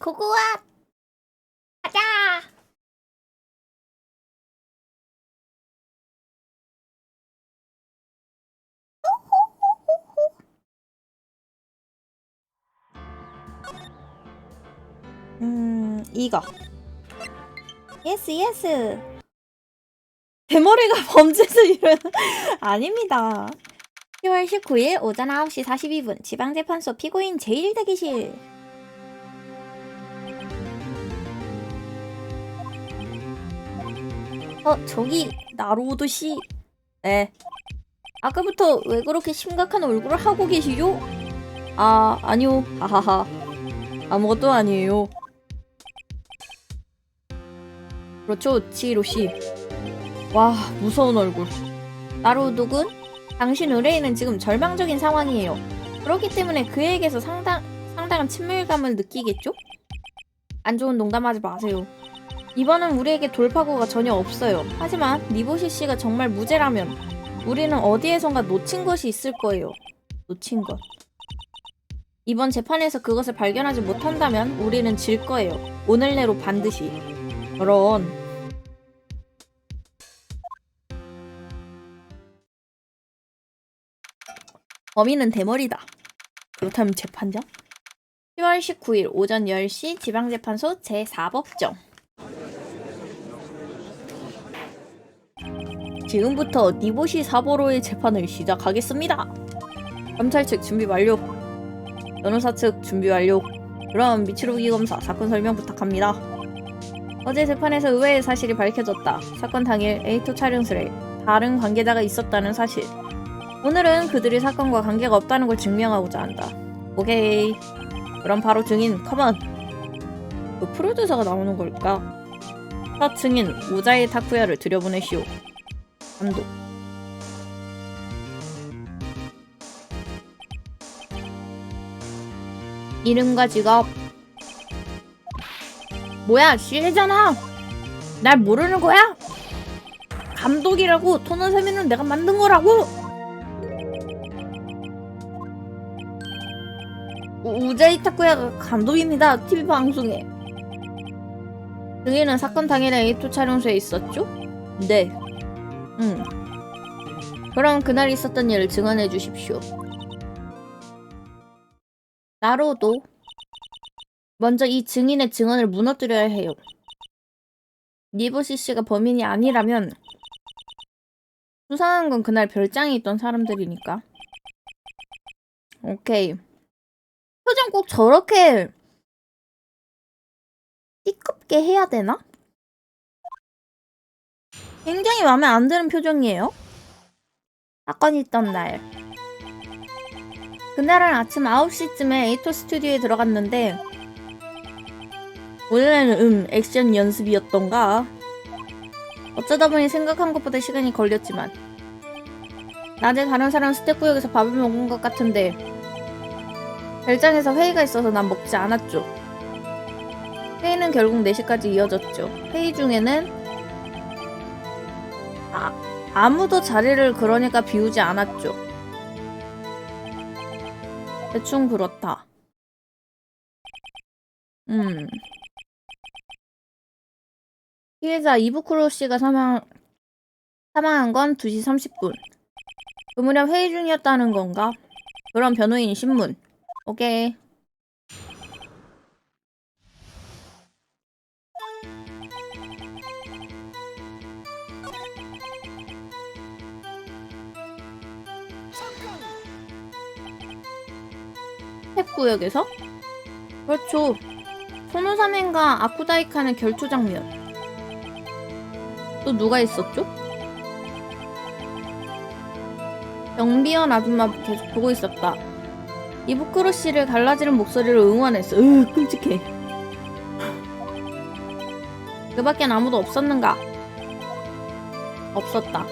고고와 가자. 이거. 예스 예스. 대머리가 범죄자 이런 아닙니다. 10월 19일 오전 9시 42분 지방재판소 피고인 제1대기실. 저기 나루오도 씨. 네. 아까부터 왜 그렇게 심각한 얼굴을 하고 계시죠? 아니요. 하하하. 아무것도 아니에요. 그렇죠, 치히로 씨. 와, 무서운 얼굴. 나루오도-군, 당신 의뢰인은 지금 절망적인 상황이에요. 그렇기 때문에 그에게서 상당한 친밀감을 느끼겠죠? 안 좋은 농담하지 마세요. 이번은 우리에게 돌파구가 전혀 없어요. 하지만 니보시 씨가 정말 무죄라면 우리는 어디에선가 놓친 것이 있을 거예요. 놓친 것. 이번 재판에서 그것을 발견하지 못한다면 우리는 질 거예요. 오늘 내로 반드시. 저런. 범인은 대머리다. 그렇다면 재판장? 10월 19일 오전 10시 지방재판소 제4법정. 지금부터 니보시 사보로의 재판을 시작하겠습니다. 검찰 측 준비 완료. 변호사 측 준비 완료. 그럼 미츠루기 검사 사건 설명 부탁합니다. 어제 재판에서 의외의 사실이 밝혀졌다. 사건 당일 에이토 촬영실에 다른 관계자가 있었다는 사실. 오늘은 그들이 사건과 관계가 없다는 걸 증명하고자 한다. 오케이. 그럼 바로 증인 컴온. 그 프로듀서가 나오는 걸까? 첫 증인 우자이 타쿠야를 들여보내시오. 감독. 이름과 직업. 뭐야, 실례잖아. 날 모르는 거야? 감독이라고. 토노세미는 내가 만든 거라고. 우자이 타쿠야가 감독입니다. TV 방송에. 증인은 사건 당일에 에이토 촬영소에 있었죠? 네. 그럼 그날 있었던 일을 증언해 주십시오. 나로도. 먼저 이 증인의 증언을 무너뜨려야 해요. 니보시 씨가 범인이 아니라면 수상한 건 그날 별장에 있던 사람들이니까. 오케이. 표정 꼭 저렇게 띠껍게 해야 되나? 굉장히 마음에 안 드는 표정이에요. 사건이 있던 날. 그날은 아침 9시쯤에 에이토 스튜디오에 들어갔는데 원래는 액션 연습이었던가. 어쩌다 보니 생각한 것보다 시간이 걸렸지만 낮에 다른 사람 스태프역에서 밥을 먹은 것 같은데 별장에서 회의가 있어서 난 먹지 않았죠. 회의는 결국 4시까지 이어졌죠. 회의 중에는 아무도 자리를 그러니까 비우지 않았죠. 대충 그렇다. 피해자 이부쿠로 씨가 사망한 건 2시 30분. 그 무렵 회의 중이었다는 건가? 그럼 변호인 신문. 오케이. 탭구역에서? 그렇죠. 소노사멘과 아쿠다이카는 결투 장면. 또 누가 있었죠? 경비원 아줌마 계속 보고 있었다. 이부쿠로 씨를 갈라지는 목소리로 응원했어. 끔찍해. 그 밖엔 아무도 없었는가? 없었다.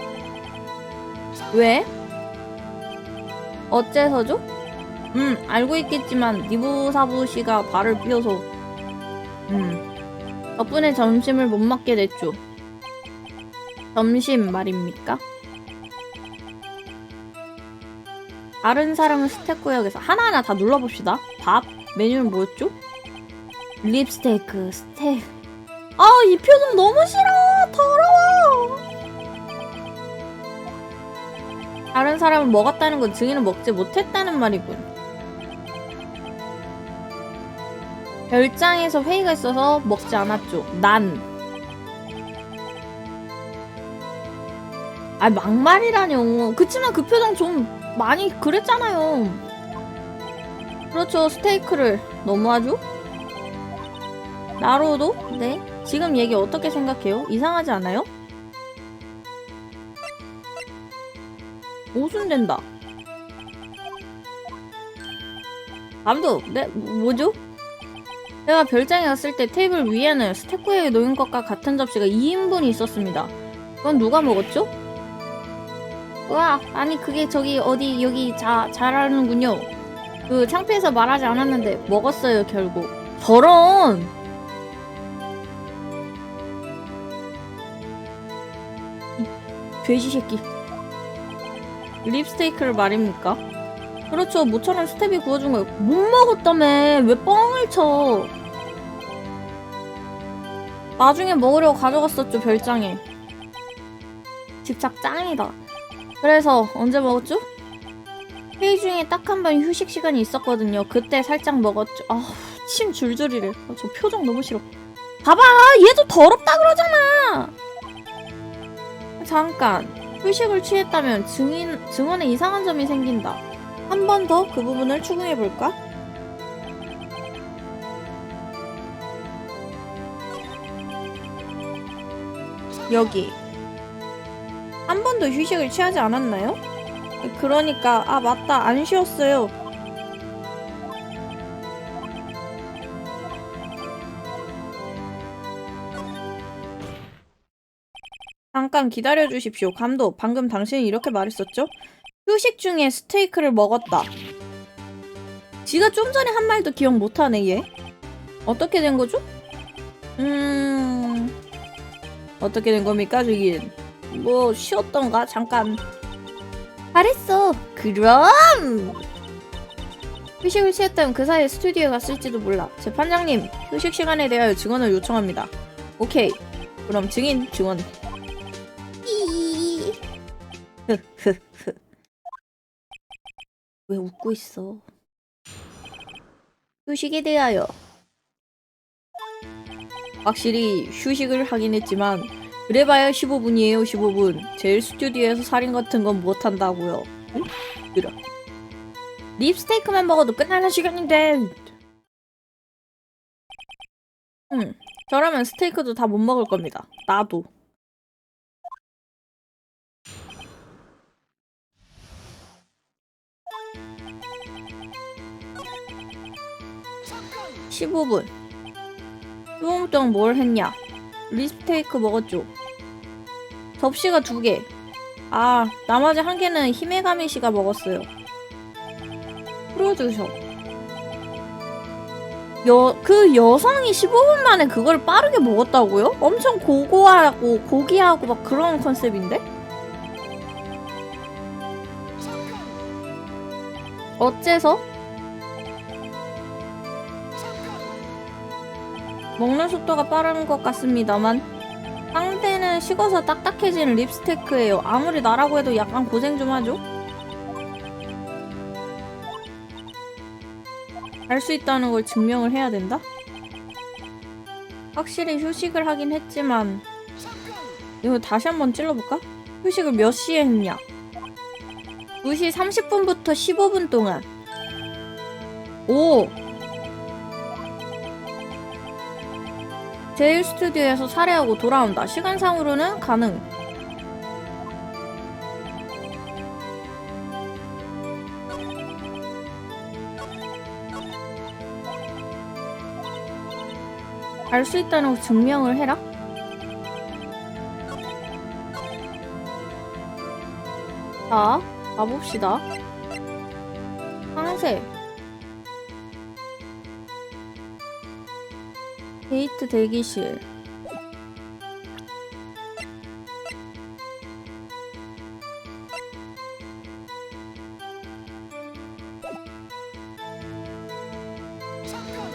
왜? 어째서죠? 알고 있겠지만 니부사부 씨가 발을 삐어서 덕분에 점심을 못 먹게 됐죠. 점심 말입니까? 다른 사람은 스태프역에서 하나하나 다 눌러봅시다. 밥? 메뉴는 뭐였죠? 립스테이크 스테이크. 아, 이 표정 너무 싫어. 더러워. 다른 사람은 먹었다는 건 증인은 먹지 못했다는 말이군. 별장에서 회의가 있어서 먹지 않았죠. 난. 아, 막말이라뇨. 그치만 그 표정 좀 많이 그랬잖아요. 그렇죠. 스테이크를 너무하죠? 나로도? 네. 지금 얘기 어떻게 생각해요? 이상하지 않아요? 오순된다. 감독, 네? 뭐죠? 내가 별장에 갔을 때 테이블 위에는 스테이크에 놓인 것과 같은 접시가 2인분이 있었습니다. 그건 누가 먹었죠? 우와, 아니 그게 저기 어디 여기 잘하는군요. 그 창피해서 말하지 않았는데 먹었어요 결국. 저런! 돼지 새끼. 립스테이크를 말입니까? 그렇죠. 모처럼 스텝이 구워준 거예요. 못 먹었다며. 왜 뻥을 쳐. 나중에 먹으려고 가져갔었죠, 별장에. 집착 짱이다. 그래서 언제 먹었죠? 회의 중에 딱 한 번 휴식 시간이 있었거든요. 그때 살짝 먹었죠. 아, 침 줄줄이래. 저 표정 너무 싫어. 봐봐! 얘도 더럽다 그러잖아! 잠깐. 휴식을 취했다면 증언에 이상한 점이 생긴다. 한 번 더 그 부분을 추궁해볼까? 여기. 한 번도 휴식을 취하지 않았나요? 그러니까 아 맞다 안 쉬었어요. 잠깐 기다려주십시오. 감독, 방금 당신이 이렇게 말했었죠? 휴식 중에 스테이크를 먹었다. 지가 좀 전에 한 말도 기억 못하네 얘. 어떻게 된 거죠? 어떻게 된 겁니까 저긴? 뭐 쉬었던가 잠깐. 잘했어. 그럼 휴식을 취했다면 그 사이에 스튜디오에 갔을지도 몰라. 재판장님, 휴식 시간에 대하여 증언을 요청합니다. 오케이. 그럼 증언. 왜 웃고 있어? 휴식에 대하여. 확실히 휴식을 하긴 했지만 그래봐야 15분이에요 15분. 제일 스튜디오에서 살인 같은 건 못한다고요. 응? 그래. 립스테이크만 먹어도 끝나는 시간인데. 저라면 스테이크도 다 못 먹을 겁니다. 나도. 잠깐! 15분. 15분 동안 뭘 했냐? 립스테이크 먹었죠. 접시가 2개. 아, 나머지 1개는 히메가미 씨가 먹었어요. 프로듀서. 그 여성이 15분 만에 그걸 빠르게 먹었다고요? 엄청 고고하고 고귀하고 막 그런 컨셉인데? 어째서? 먹는 속도가 빠른 것 같습니다만 상대는 식어서 딱딱해지는 립스테이크예요. 아무리 나라고 해도 약간 고생 좀 하죠? 할 수 있다는 걸 증명을 해야 된다? 확실히 휴식을 하긴 했지만 이거 다시 한번 찔러볼까? 휴식을 몇 시에 했냐? 2시 30분부터 15분 동안. 오! 제일 스튜디오에서 살해하고 돌아온다. 시간상으로는 가능. 알 수 있다는 걸 증명을 해라? 자, 가봅시다. 상세. 데이트 대기실.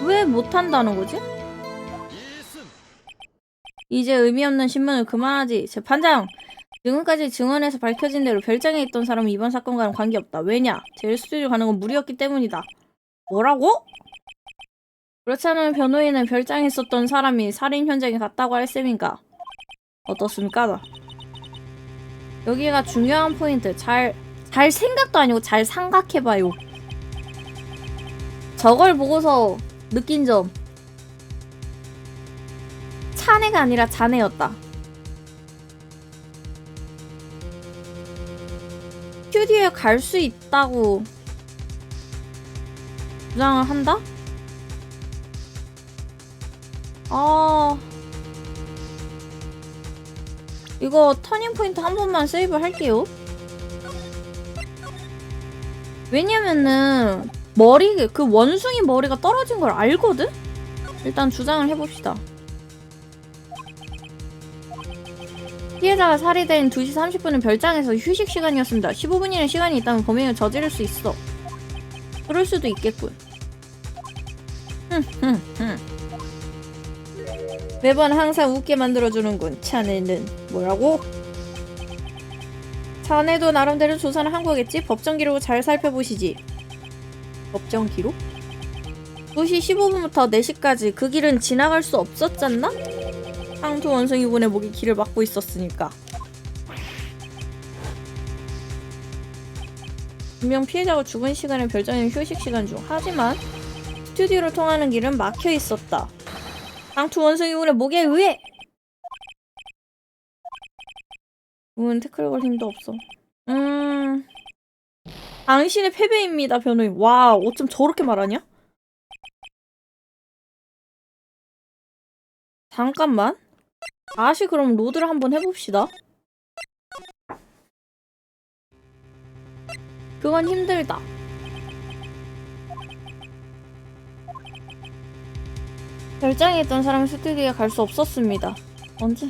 왜 못한다는 거지? 이제 의미 없는 신문을 그만하지. 재판장! 지금까지 증언에서 밝혀진 대로 별장에 있던 사람은 이번 사건과는 관계없다. 왜냐? 제일 스튜디오 가는 건 무리였기 때문이다. 뭐라고? 그렇지 않으면 변호인은 별장에 있었던 사람이 살인 현장에 갔다고 할 셈인가? 어떻습니까? 여기가 중요한 포인트. 잘 생각도 아니고 잘 생각해봐요. 저걸 보고서 느낀 점. 차내가 아니라 자네였다. 스튜디오에 갈 수 있다고 주장을 한다? 이거 터닝포인트 한 번만 세이브 할게요. 왜냐면은 그 원숭이 머리가 떨어진 걸 알거든? 일단 주장을 해봅시다. 피해자가 살해된 2시 30분은 별장에서 휴식 시간이었습니다. 15분이나 시간이 있다면 범행을 저지를 수 있어. 그럴 수도 있겠군. 매번 항상 웃게 만들어주는군. 자네는 뭐라고? 자네도 나름대로 조사를 한 거겠지? 법정 기록을 잘 살펴보시지. 법정 기록? 2시 15분부터 4시까지 그 길은 지나갈 수 없었잖나? 상투 원숭이분의 목이 길을 막고 있었으니까. 분명 피해자가 죽은 시간은 별장의 휴식 시간 중. 하지만 스튜디오를 통하는 길은 막혀 있었다. 상투 원숭이분의 목에 의해! 태클 걸 힘도 없어. 당신의 패배입니다, 변호인. 와, 어쩜 저렇게 말하냐? 잠깐만. 다시 그럼 로드를 한번 해봅시다. 그건 힘들다. 별장에 있던 사람은 스튜디오에 갈 수 없었습니다. 언제?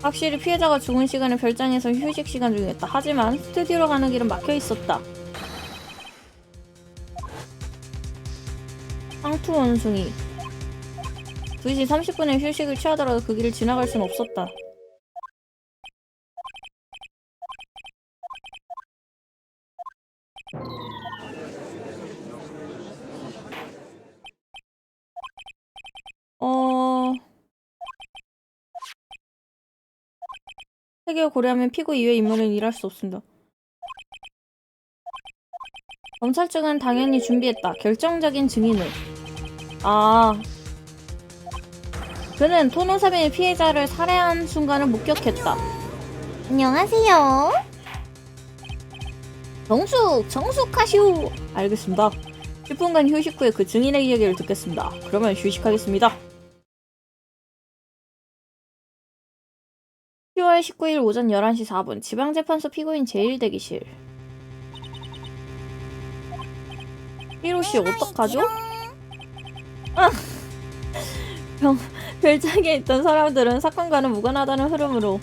확실히 피해자가 죽은 시간은 별장에서 휴식 시간 중이었다. 하지만 스튜디오로 가는 길은 막혀 있었다. 상투 원숭이 2시 30분에 휴식을 취하더라도 그 길을 지나갈 순 없었다. 세계를 고려하면 피고 이외의 인물은 일할 수 없습니다. 검찰 측은 당연히 준비했다. 결정적인 증인을. 그는 토노사빈의 피해자를 살해한 순간을 목격했다. 안녕하세요. 정숙하시오. 알겠습니다. 10분간 휴식 후에 그 증인의 이야기를 듣겠습니다. 그러면 휴식하겠습니다. 10월 19일 오전 11시 4분 지방재판소 피고인 제1대기실. 히로씨 어떡하죠? 별장에 있던 사람들은 사건과는 무관하다는 흐름으로.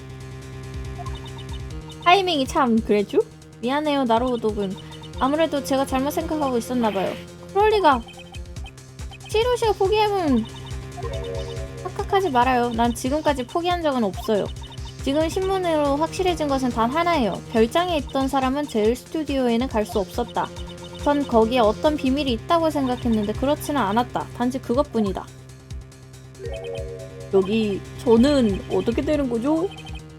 타이밍이 참 그랬죠? 미안해요, 나루오도군. 아무래도 제가 잘못 생각하고 있었나봐요. 그럴리가. 히로씨가 포기하면 착각하지 말아요. 난 지금까지 포기한 적은 없어요. 지금 신문으로 확실해진 것은 단 하나예요. 별장에 있던 사람은 제일 스튜디오에는 갈 수 없었다. 전 거기에 어떤 비밀이 있다고 생각했는데 그렇지는 않았다. 단지 그것뿐이다. 여기 저는 어떻게 되는 거죠?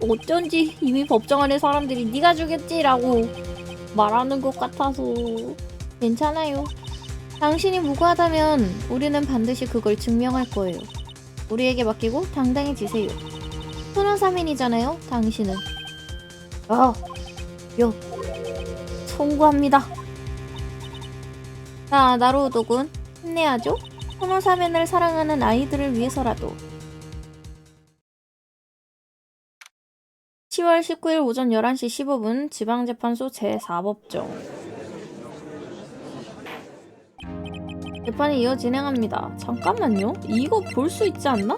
어쩐지 이미 법정 안에 사람들이 네가 죽였지라고 말하는 것 같아서. 괜찮아요. 당신이 무고하다면 우리는 반드시 그걸 증명할 거예요. 우리에게 맡기고 당당해지세요. 토노사민이잖아요, 당신은. 송구합니다. 자, 나루오도군, 힘내야죠. 토노사민을 사랑하는 아이들을 위해서라도. 10월 19일 오전 11시 15분 지방재판소 제4법정. 재판이 이어 진행합니다. 잠깐만요. 이거 볼 수 있지 않나?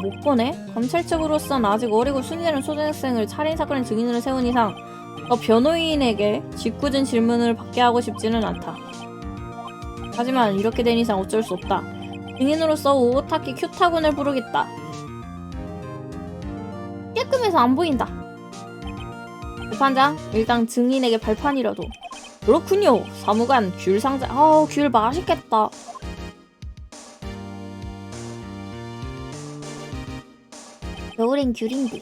못 보네. 검찰 측으로선 아직 어리고 순진한 초등학생을 살인사건의 증인으로 세운 이상 변호인에게 짓궂은 질문을 받게 하고 싶지는 않다. 하지만 이렇게 된 이상 어쩔 수 없다. 증인으로서 오타키 큐타군을 부르겠다. 깔끔해서 안 보인다. 재판장, 일단 증인에게 발판이라도. 그렇군요. 사무관, 귤 상자. 귤 맛있겠다. 겨울엔 귤인데.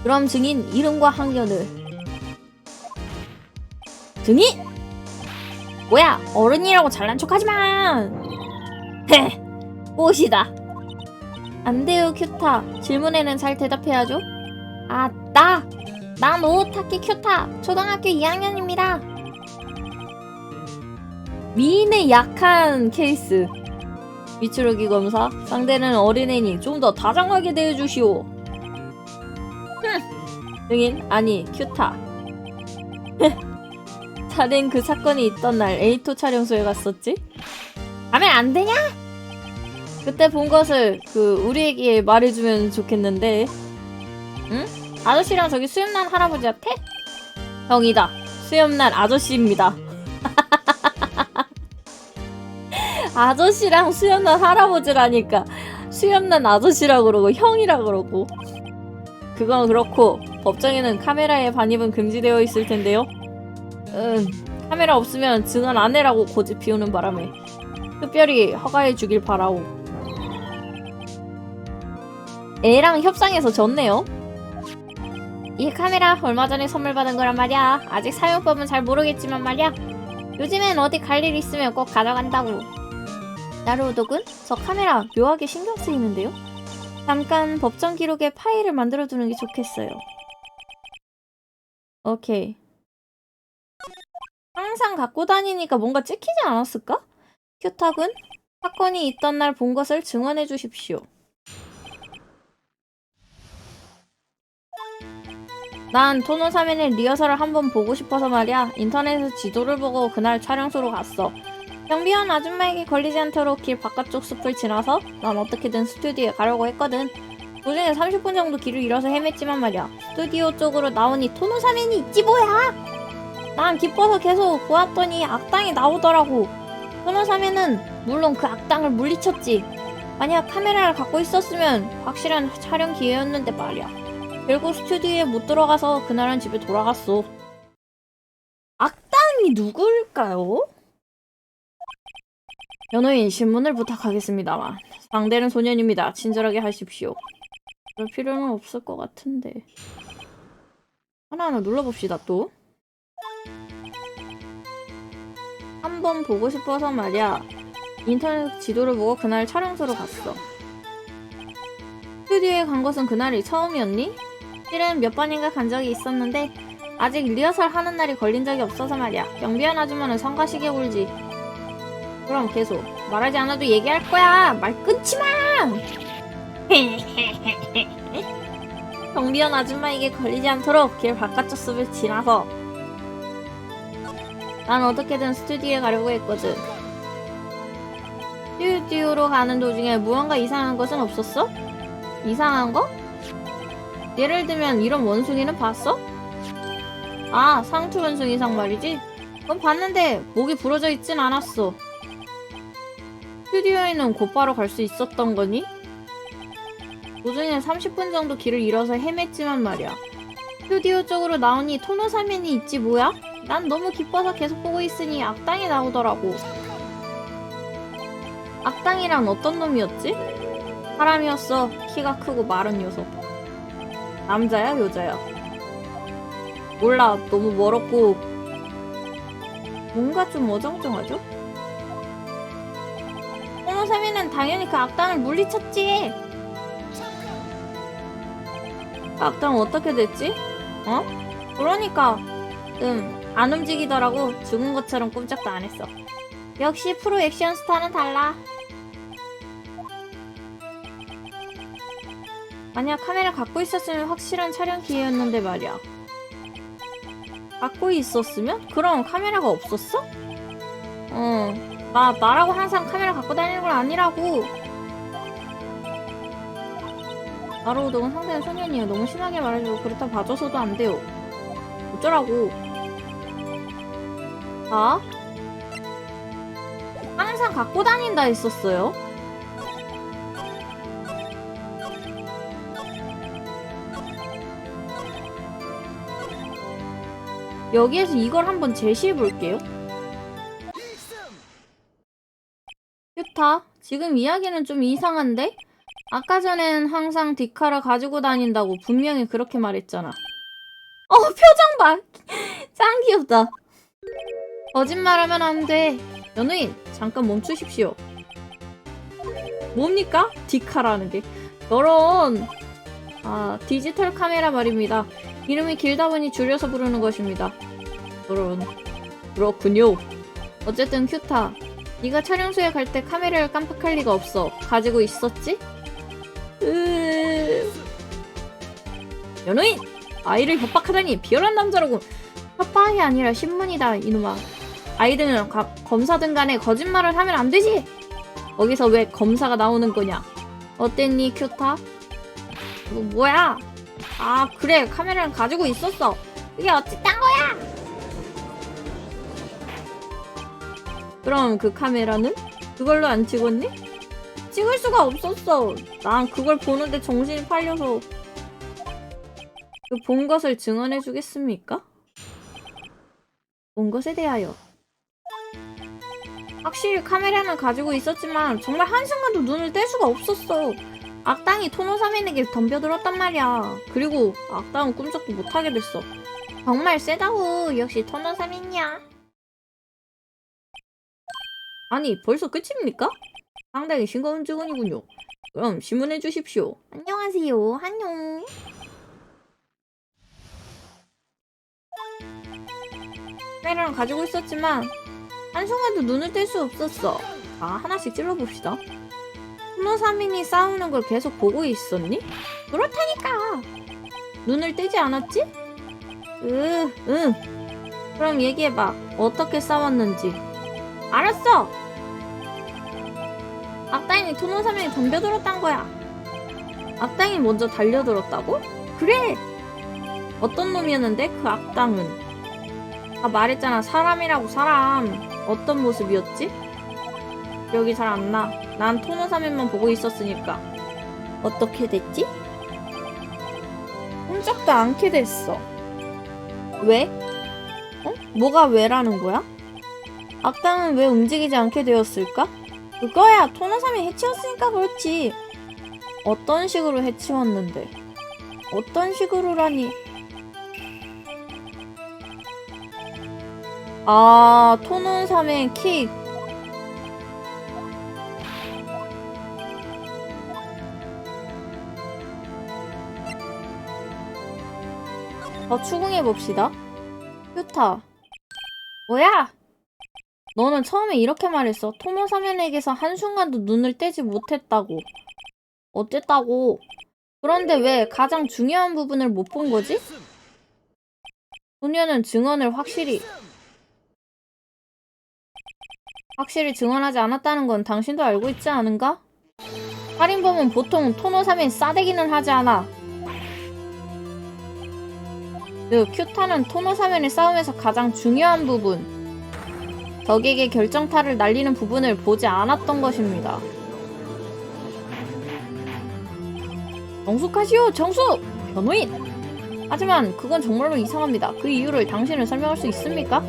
그럼 증인 이름과 학년을. 증인! 뭐야, 어른이라고 잘난 척하지마. 헤, 꽃이다. 안 돼요, 큐타. 질문에는 잘 대답해야죠. 난 오타키 큐타. 초등학교 2학년입니다. 미인의 약한 케이스. 미추루기 검사. 상대는 어린애니 좀 더 다정하게 대해주시오. 증인, 아니 큐타. 자넨 그 사건이 있던 날 에이토 촬영소에 갔었지? 가면 안 되냐? 그때 본 것을 우리에게 말해주면 좋겠는데. 응? 아저씨랑 저기 수염난 할아버지한테? 형이다. 수염난 아저씨입니다. 아저씨랑 수염난 할아버지라니까 수염난 아저씨라 그러고 형이라 그러고. 그건 그렇고 법정에는 카메라의 반입은 금지되어 있을 텐데요. 카메라 없으면 증언 안 해라고 고집 피우는 바람에 특별히 허가해 주길 바라오. 애랑 협상해서 졌네요. 이 카메라 얼마 전에 선물 받은 거란 말이야. 아직 사용법은 잘 모르겠지만 말이야. 요즘엔 어디 갈 일 있으면 꼭 가져간다고. 나루오독은 저 카메라 묘하게 신경 쓰이는데요. 잠깐 법정 기록에 파일을 만들어두는 게 좋겠어요. 오케이. 항상 갖고 다니니까 뭔가 찍히지 않았을까? 큐타군, 사건이 있던 날 본 것을 증언해 주십시오. 난 토노사면의 리허설을 한번 보고 싶어서 말이야. 인터넷에서 지도를 보고 그날 촬영소로 갔어. 경비원 아줌마에게 걸리지 않도록 길 바깥쪽 숲을 지나서 난 어떻게든 스튜디오에 가려고 했거든. 도중에 30분 정도 길을 잃어서 헤맸지만 말이야. 스튜디오 쪽으로 나오니 토노사면이 있지 뭐야! 난 기뻐서 계속 보았더니 악당이 나오더라고. 토노사면은 물론 그 악당을 물리쳤지. 만약 카메라를 갖고 있었으면 확실한 촬영 기회였는데 말이야. 결국 스튜디오에 못 들어가서 그날은 집에 돌아갔어. 악당이 누굴까요? 변호인, 신문을 부탁하겠습니다만 상대는 소년입니다. 친절하게 하십시오. 그럴 필요는 없을 것 같은데. 하나하나 눌러봅시다. 또 한번 보고 싶어서 말이야. 인터넷 지도를 보고 그날 촬영소로 갔어. 스튜디오에 간 것은 그날이 처음이었니? 실은 몇 번인가 간 적이 있었는데 아직 리허설 하는 날이 걸린 적이 없어서 말이야. 경비원 아줌마는 성가시게 굴지. 그럼 계속 말하지 않아도 얘기할 거야. 말 끊지 마. 경비원 아줌마에게 걸리지 않도록 길 바깥쪽 숲을 지나서 난 어떻게든 스튜디오에 가려고 했거든. 스튜디오로 가는 도중에 무언가 이상한 것은 없었어? 이상한 거? 예를 들면 이런 원숭이는 봤어? 아, 상투 원숭이상 말이지? 그건 봤는데 목이 부러져 있진 않았어. 스튜디오에는 곧바로 갈 수 있었던 거니? 도중에 30분 정도 길을 잃어서 헤맸지만 말이야. 스튜디오 쪽으로 나오니 토노사면이 있지 뭐야? 난 너무 기뻐서 계속 보고 있으니 악당이 나오더라고. 악당이란 어떤 놈이었지? 사람이었어. 키가 크고 마른 녀석. 남자야, 여자야? 몰라. 너무 멀었고 뭔가 좀 어정쩡하죠? 토노사면은 당연히 그 악당을 물리쳤지. 그 악당은 어떻게 됐지? 어? 그러니까 안 움직이더라고. 죽은 것처럼 꼼짝도 안 했어. 역시 프로 액션 스타는 달라. 만약 카메라 갖고 있었으면 확실한 촬영 기회였는데 말이야. 갖고 있었으면? 그럼 카메라가 없었어? 나라고 항상 카메라 갖고 다니는 건 아니라고. 나로우동은 상대는 소년이에요. 너무 심하게 말해주고 그렇다고 봐줘서도 안 돼요. 어쩌라고. 아? 항상 갖고 다닌다 했었어요. 여기에서 이걸 한번 제시해 볼게요. 휴타, 지금 이야기는 좀 이상한데? 아까 전엔 항상 디카를 가지고 다닌다고 분명히 그렇게 말했잖아. 표정 봐! 짱 귀엽다. 거짓말하면 안 돼. 연우인, 잠깐 멈추십시오. 뭡니까? 디카라는 게. 저런. 디지털 카메라 말입니다. 이름이 길다 보니 줄여서 부르는 것입니다. 저런. 그렇군요. 어쨌든 큐타, 네가 촬영소에 갈 때 카메라를 깜빡할 리가 없어. 가지고 있었지? 연우인! 아이를 협박하다니 비열한 남자라고. 협박이 아니라 신문이다 이놈아. 아이들은 검사든 간에 거짓말을 하면 안 되지. 거기서 왜 검사가 나오는 거냐. 어땠니 큐타? 이거 뭐야? 그래, 카메라를 가지고 있었어. 그게 어찌 딴 거야? 그럼 그 카메라는? 그걸로 안 찍었니? 찍을 수가 없었어. 난 그걸 보는데 정신이 팔려서. 그 본 것을 증언해 주겠습니까? 본 것에 대하여. 확실히 카메라는 가지고 있었지만 정말 한순간도 눈을 뗄 수가 없었어. 악당이 토노사멘에게 덤벼들었단 말이야. 그리고 악당은 꿈쩍도 못하게 됐어. 정말 세다고. 역시 토노사멘이야. 아니, 벌써 끝입니까? 상당히 싱거운 증언이군요. 그럼 신문해 주십시오. 안녕하세요. 안녕. 카메라는 가지고 있었지만 한순간도 눈을 뗄 수 없었어. 하나씩 찔러봅시다. 토노사민이 싸우는 걸 계속 보고 있었니? 그렇다니까. 눈을 떼지 않았지? 응. 그럼 얘기해봐. 어떻게 싸웠는지. 알았어. 악당이 토노사민이 덤벼들었단 거야. 악당이 먼저 달려들었다고? 그래. 어떤 놈이었는데 그 악당은? 말했잖아. 사람이라고. 사람. 어떤 모습이었지? 기억이 잘 안 나. 난 토노사면만 보고 있었으니까. 어떻게 됐지? 꼼짝도 않게 됐어. 왜? 뭐가 왜라는 거야? 악당은 왜 움직이지 않게 되었을까? 그거야. 토노사면 해치웠으니까 그렇지. 어떤 식으로 해치웠는데? 어떤 식으로라니? 토노사멘 킥. 더 추궁해봅시다. 휴타. 뭐야? 너는 처음에 이렇게 말했어. 토노사멘에게서 한순간도 눈을 떼지 못했다고. 어땠다고? 그런데 왜 가장 중요한 부분을 못 본 거지? 소녀는 증언을 확실히 증언하지 않았다는 건 당신도 알고 있지 않은가? 살인범은 보통 토노사멘 싸대기는 하지 않아. 큐타는 토노사멘의 싸움에서 가장 중요한 부분, 적에게 결정타를 날리는 부분을 보지 않았던 것입니다. 정숙하시오, 정숙! 변호인! 하지만 그건 정말로 이상합니다. 그 이유를 당신은 설명할 수 있습니까?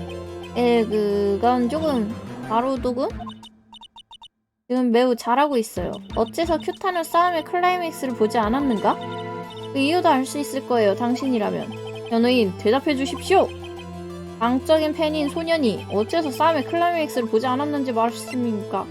그건 조금... 바로도군? 지금 매우 잘하고 있어요. 어째서 큐타는 싸움의 클라이맥스를 보지 않았는가? 그 이유도 알 수 있을 거예요, 당신이라면. 변호인, 대답해 주십시오! 강적인 팬인 소년이 어째서 싸움의 클라이맥스를 보지 않았는지 말씀입니까?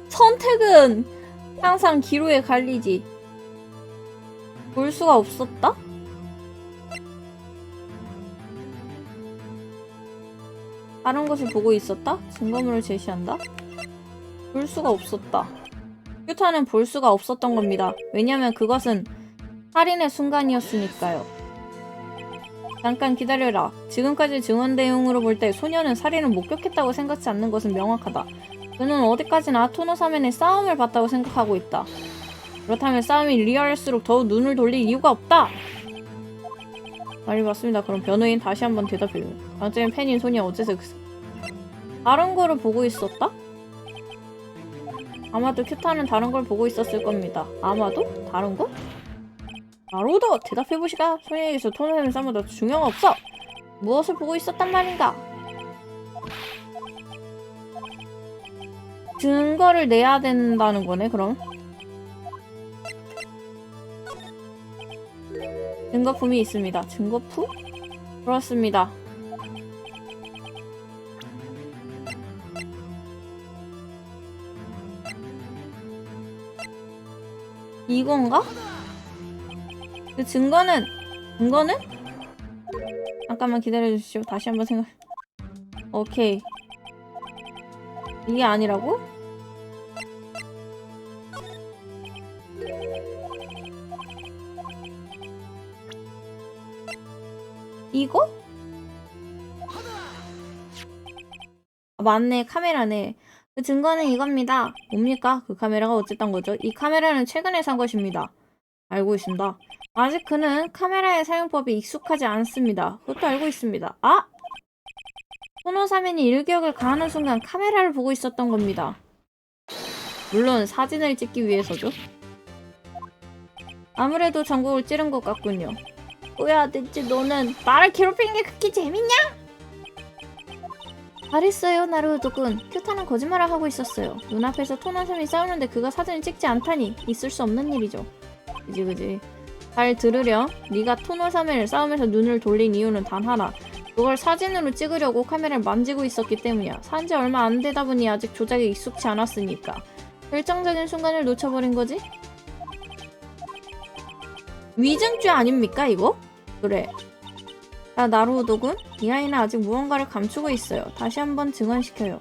선택은 항상 기로에 갈리지. 볼 수가 없었다? 다른 것을 보고 있었다? 증거물을 제시한다? 볼 수가 없었다. 큐타는 볼 수가 없었던 겁니다. 왜냐면 그것은 살인의 순간이었으니까요. 잠깐 기다려라. 지금까지 증언 내용으로 볼 때 소녀는 살인을 목격했다고 생각지 않는 것은 명확하다. 그는 어디까지나 토노사멘의 싸움을 봤다고 생각하고 있다. 그렇다면 싸움이 리얼할수록 더욱 눈을 돌릴 이유가 없다. 말이 맞습니다. 그럼 변호인 다시 한번 대답해요. 강적인 팬인 소녀 어째서 다른 거를 보고 있었다? 아마도 큐타는 다른 걸 보고 있었을 겁니다. 아마도? 다른 거? 나로도 대답해보시가. 소녀에게서 토노사멘의 싸움보다 중요한 거 없어. 무엇을 보고 있었단 말인가? 증거를 내야 된다는 거네, 그럼. 증거품이 있습니다. 증거품? 그렇습니다. 이건가? 그 증거는? 잠깐만 기다려주시오. 다시 한번 생각. 오케이. 이게 아니라고? 이거? 아, 맞네. 카메라네. 그 증거는 이겁니다. 뭡니까? 그 카메라가 어쨌단 거죠? 이 카메라는 최근에 산 것입니다. 알고 있습니다. 아직 그는 카메라의 사용법이 익숙하지 않습니다. 그것도 알고 있습니다. 아! 토노사멘이 일격을 가하는 순간 카메라를 보고 있었던 겁니다. 물론 사진을 찍기 위해서죠. 아무래도 전곡을 찌른 것 같군요. 뭐야 대체 너는 나를 괴롭히는 게 그렇게 재밌냐? 잘했어요 나루토군. 큐타는 거짓말을 하고 있었어요. 눈앞에서 토노사멘이 싸우는데 그가 사진을 찍지 않다니 있을 수 없는 일이죠. 그지. 잘 들으렴. 네가 토노사멘을 싸움에서 눈을 돌린 이유는 단 하나. 그걸 사진으로 찍으려고 카메라를 만지고 있었기 때문이야. 산지 얼마 안 되다 보니 아직 조작에 익숙치 않았으니까. 결정적인 순간을 놓쳐버린 거지? 위증죄 아닙니까 이거? 그래. 야 나루오도군, 이 아이는 아직 무언가를 감추고 있어요. 다시 한번 증언시켜요.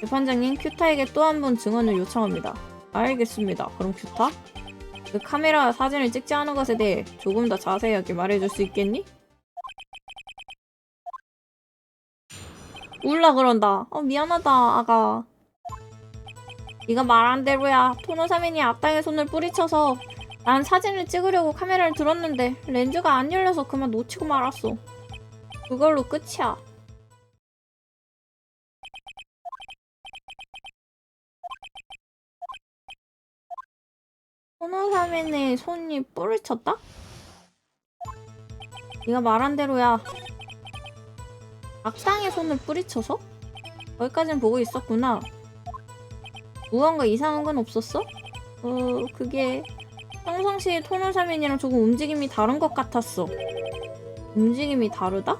재판장님, 큐타에게 또 한 번 증언을 요청합니다. 알겠습니다. 그럼 큐타? 그 카메라 사진을 찍지 않은 것에 대해 조금 더 자세하게 말해줄 수 있겠니? 울라 그런다. 미안하다 아가. 네가 말한 대로야. 토노사멘이 앞당에 손을 뿌리쳐서 난 사진을 찍으려고 카메라를 들었는데 렌즈가 안 열려서 그만 놓치고 말았어. 그걸로 끝이야. 토노사멘의 손이 뿌리쳤다? 네가 말한 대로야. 악당의 손을 뿌리쳐서? 거기까지는 보고 있었구나. 무언가 이상한 건 없었어? 그게 평상시에 토노사멘이랑 조금 움직임이 다른 것 같았어. 움직임이 다르다?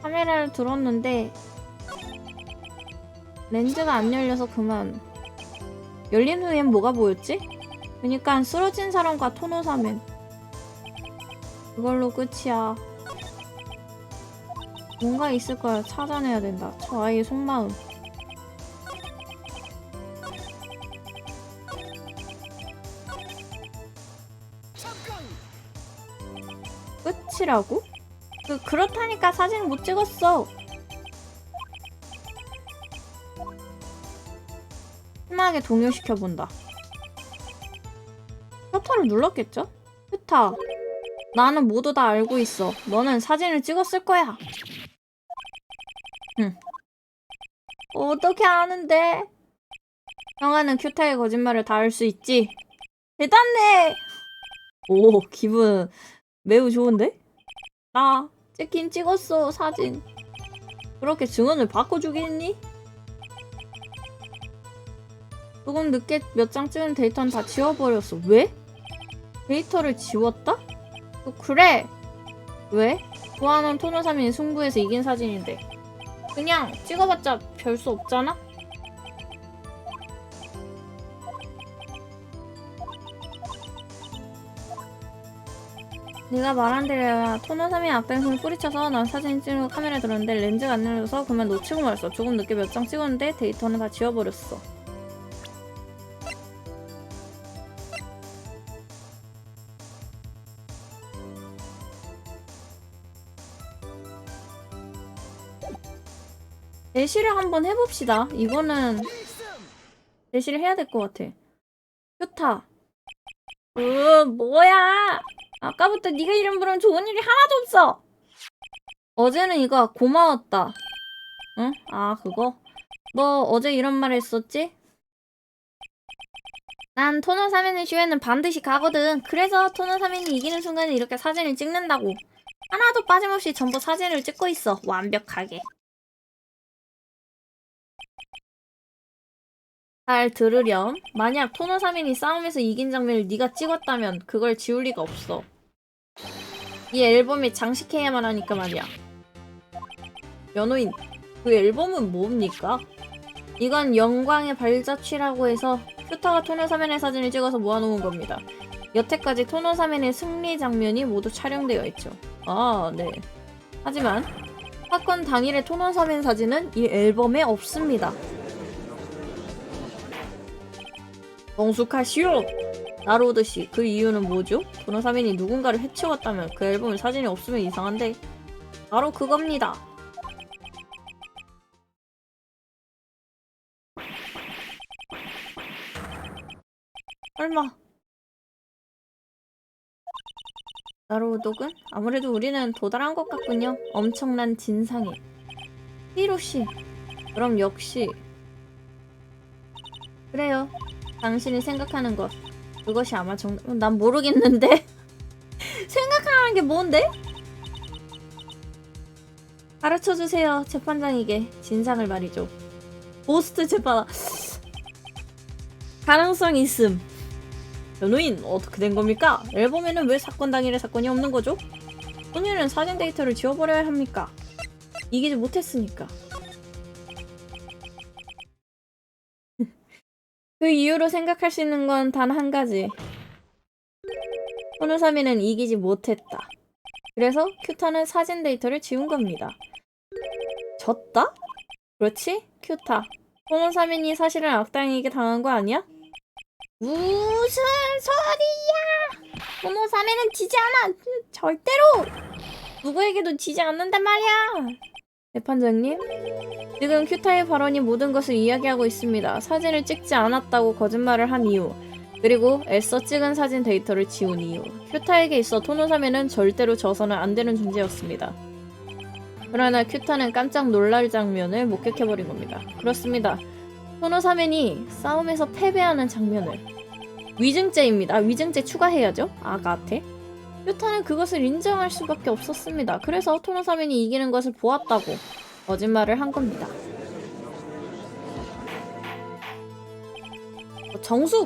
카메라를 들었는데 렌즈가 안 열려서 그만. 열린 후엔 뭐가 보였지? 그니까 쓰러진 사람과 토노사멘. 그걸로 끝이야. 뭔가 있을 거야. 찾아내야 된다. 저 아이의 속마음. 끝이라고? 그렇다니까 사진 못 찍었어. 심하게 동요시켜본다. 셔터를 눌렀겠죠? 휴타, 나는 모두 다 알고 있어. 너는 사진을 찍었을 거야. 어떻게 아는데? 형아는 큐타의 거짓말을 다 알 수 있지? 대단해! 오, 기분 매우 좋은데? 나 찍긴 찍었어, 사진. 그렇게 증언을 바꿔주겠니? 조금 늦게 몇 장 찍은 데이터는 다 지워버렸어. 왜? 데이터를 지웠다? 그래! 왜? 좋아하는 토노사민이 승부에서 이긴 사진인데 그냥 찍어봤자 별 수 없잖아? 네가 말한 대로야. 토너삼이 악당손 뿌리쳐서 난 사진 찍는 카메라에 들었는데 렌즈가 안 열려서 그만 놓치고 말았어. 조금 늦게 몇 장 찍었는데 데이터는 다 지워버렸어. 대시를 한번 해봅시다. 이거는 대시를 해야 될 것 같아. 좋다. 뭐야? 아까부터 네가 이름 부르면 좋은 일이 하나도 없어. 어제는 이거 고마웠다. 응? 아, 그거? 너 어제 이런 말 했었지? 난 토너사면의 쇼에는 반드시 가거든. 그래서 토너사면이 이기는 순간에 이렇게 사진을 찍는다고. 하나도 빠짐없이 전부 사진을 찍고 있어. 완벽하게. 잘 들으렴. 만약 토너사면이 싸움에서 이긴 장면을 네가 찍었다면 그걸 지울 리가 없어. 이 앨범에 장식해야만 하니까 말이야. 연호인, 그 앨범은 뭡니까? 이건 영광의 발자취라고 해서 큐타가 토너사면의 사진을 찍어서 모아놓은 겁니다. 여태까지 토너사면의 승리 장면이 모두 촬영되어 있죠. 아, 네. 하지만 사건 당일의 토너사면 사진은 이 앨범에 없습니다. 정숙하시오! 나로드씨, 그 이유는 뭐죠? 토너사면이 누군가를 해치웠다면 그 앨범에 사진이 없으면 이상한데 바로 그겁니다. 설마 나로우독은? 아무래도 우리는 도달한 것 같군요. 엄청난 진상에. 히로씨, 그럼 역시 그래요. 당신이 생각하는 것 그것이 아마 난 모르겠는데. 생각하는 게 뭔데? 가르쳐주세요. 재판장에게 진상을 말이죠. 고스트 재판 가능성 있음. 변호인, 어떻게 된 겁니까? 앨범에는 왜 사건 당일에 사건이 없는 거죠? 소녀는 사진 데이터를 지워버려야 합니까? 이기지 못했으니까. 그 이유로 생각할 수 있는 건 단 한 가지. 토노사미는 이기지 못했다. 그래서 큐타는 사진 데이터를 지운 겁니다. 졌다? 그렇지? 큐타. 토노사민이 사실은 악당에게 당한 거 아니야? 무슨 소리야! 토노사미는 지지 않아! 절대로! 누구에게도 지지 않는단 말이야! 재판장님? 지금 큐타의 발언이 모든 것을 이야기하고 있습니다. 사진을 찍지 않았다고 거짓말을 한 이유, 그리고 애써 찍은 사진 데이터를 지운 이유. 큐타에게 있어 토노사미는 절대로 져서는 안 되는 존재였습니다. 그러나 큐타는 깜짝 놀랄 장면을 목격해버린 겁니다. 그렇습니다. 토노사면이 싸움에서 패배하는 장면을. 위증죄입니다. 위증죄 추가해야죠. 아가한테. 큐타는 그것을 인정할 수밖에 없었습니다. 그래서 토노사면이 이기는 것을 보았다고 거짓말을 한 겁니다.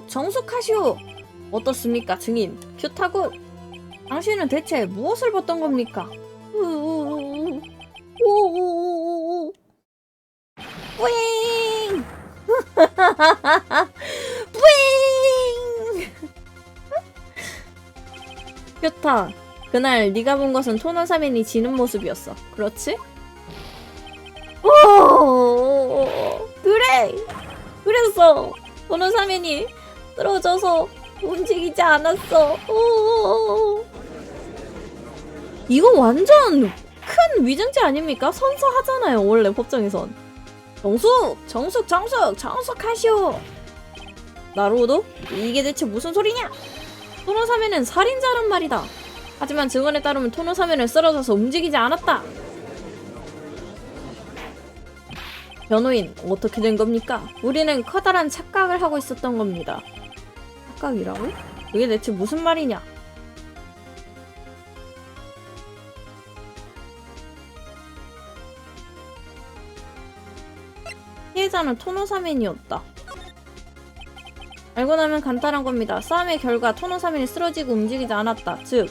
정숙하시오! 어떻습니까, 증인? 큐타군! 당신은 대체 무엇을 봤던 겁니까? 뿌잉! 뿌잉! 큐타, 그날 네가 본 것은 토너사면이 지는 모습이었어. 그렇지? 오, 그래! 그랬어! 토너사면이 쓰러져서 움직이지 않았어. 오. 이거 완전 큰 위증죄 아닙니까? 선서하잖아요, 원래 법정에선. 정숙하시오. 나로도? 이게 대체 무슨 소리냐? 토노사면은 살인자란 말이다. 하지만 증언에 따르면 토노사면은 쓰러져서 움직이지 않았다. 변호인, 어떻게 된 겁니까? 우리는 커다란 착각을 하고 있었던 겁니다. 착각이라고? 그게 대체 무슨 말이냐? 피해자는 토노사면이었다. 알고 나면 간단한 겁니다. 싸움의 결과 토노사면이 쓰러지고 움직이지 않았다. 즉,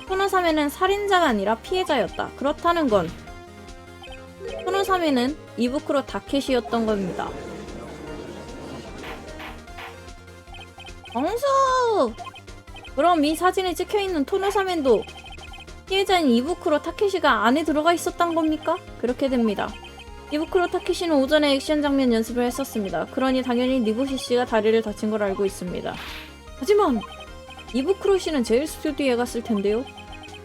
토노사면은 살인자가 아니라 피해자였다. 그렇다는 건 토노사면은 이부쿠로 다케시였던 겁니다. 정수! 그럼 이 사진에 찍혀있는 토노사면도 피해자인 이부쿠로 타케시가 안에 들어가 있었단 겁니까? 그렇게 됩니다. 이부쿠로 타케시는 오전에 액션 장면 연습을 했었습니다. 그러니 당연히 니보시 씨가 다리를 다친 걸 알고 있습니다. 하지만 이부쿠로 씨는 제일 스튜디오에 갔을 텐데요.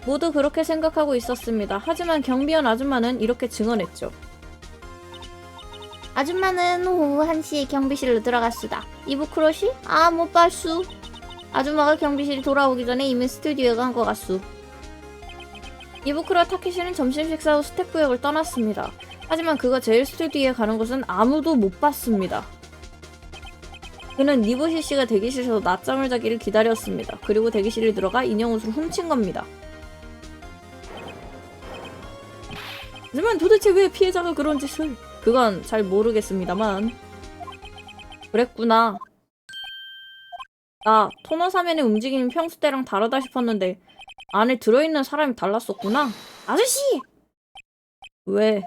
모두 그렇게 생각하고 있었습니다. 하지만 경비원 아줌마는 이렇게 증언했죠. 아줌마는 오후 1시에 경비실로 들어갔수다. 이부쿠로 씨? 아, 못 봤수. 아줌마가 경비실이 돌아오기 전에 이미 스튜디오에 간 것 같수. 이부쿠로 타케시는 점심 식사 후 스태프역을 떠났습니다. 하지만 그가 제일 스튜디오에 가는 것은 아무도 못 봤습니다. 그는 니보시 씨가 대기실에서 낮잠을 자기를 기다렸습니다. 그리고 대기실에 들어가 인형 옷을 훔친 겁니다. 하지만 도대체 왜 피해자가 그런 짓을? 그건 잘 모르겠습니다만. 그랬구나. 나 토너사면의 움직임이 평소 때랑 다르다 싶었는데 안에 들어있는 사람이 달랐었구나. 아저씨! 왜?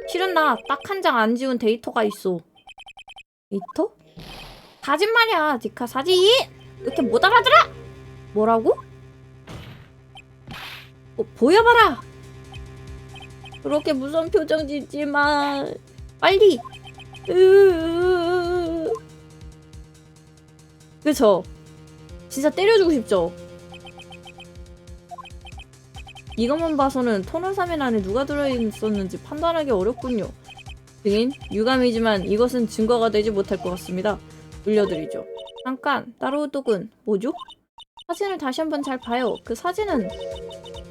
실은 나 딱 한 장 안 지운 데이터가 있어. 데이터? 사진 말이야, 디카 사진! 이렇게 못 알아들어! 뭐라고? 보여봐라! 그렇게 무서운 표정 짓지 마. 빨리! 그쵸? 진짜 때려주고 싶죠? 이것만 봐서는 토너사면 안에 누가 들어있었는지 판단하기 어렵군요. 증인, 유감이지만 이것은 증거가 되지 못할 것 같습니다. 물려드리죠. 잠깐, 나루오토군, 뭐죠? 사진을 다시 한번 잘 봐요. 그 사진은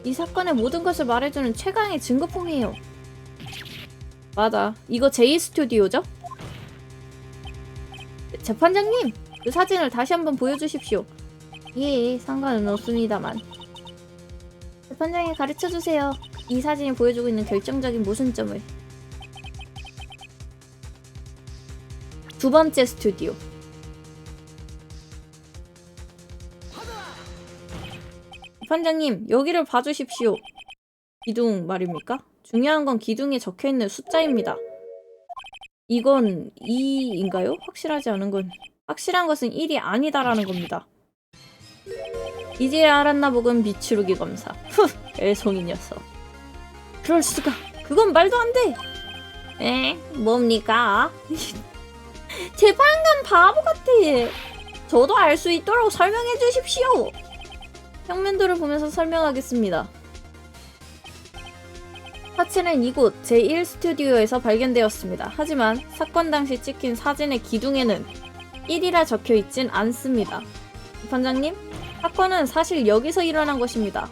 이 사건의 모든 것을 말해주는 최강의 증거품이에요. 맞아. 이거 제이 스튜디오죠? 재판장님! 그 사진을 다시 한번 보여주십시오. 예, 상관은 없습니다만. 재판장이 가르쳐주세요. 이 사진이 보여주고 있는 결정적인 모순점을. 두 번째 스튜디오. 재판장님, 여기를 봐주십시오. 기둥 말입니까? 중요한 건 기둥에 적혀있는 숫자입니다. 이건 2인가요? 확실한 것은 1이 아니다라는 겁니다. 이제 알았나 보군 미추루기 검사. 후, 애송이 녀석. 그럴 수가. 그건 말도 안 돼. 뭡니까? 재판관 바보 같아. 저도 알 수 있도록 설명해 주십시오. 평면도를 보면서 설명하겠습니다. 사체는 이곳 제1스튜디오에서 발견되었습니다. 하지만 사건 당시 찍힌 사진의 기둥에는 1이라 적혀있진 않습니다. 재판장님, 사건은 사실 여기서 일어난 것입니다.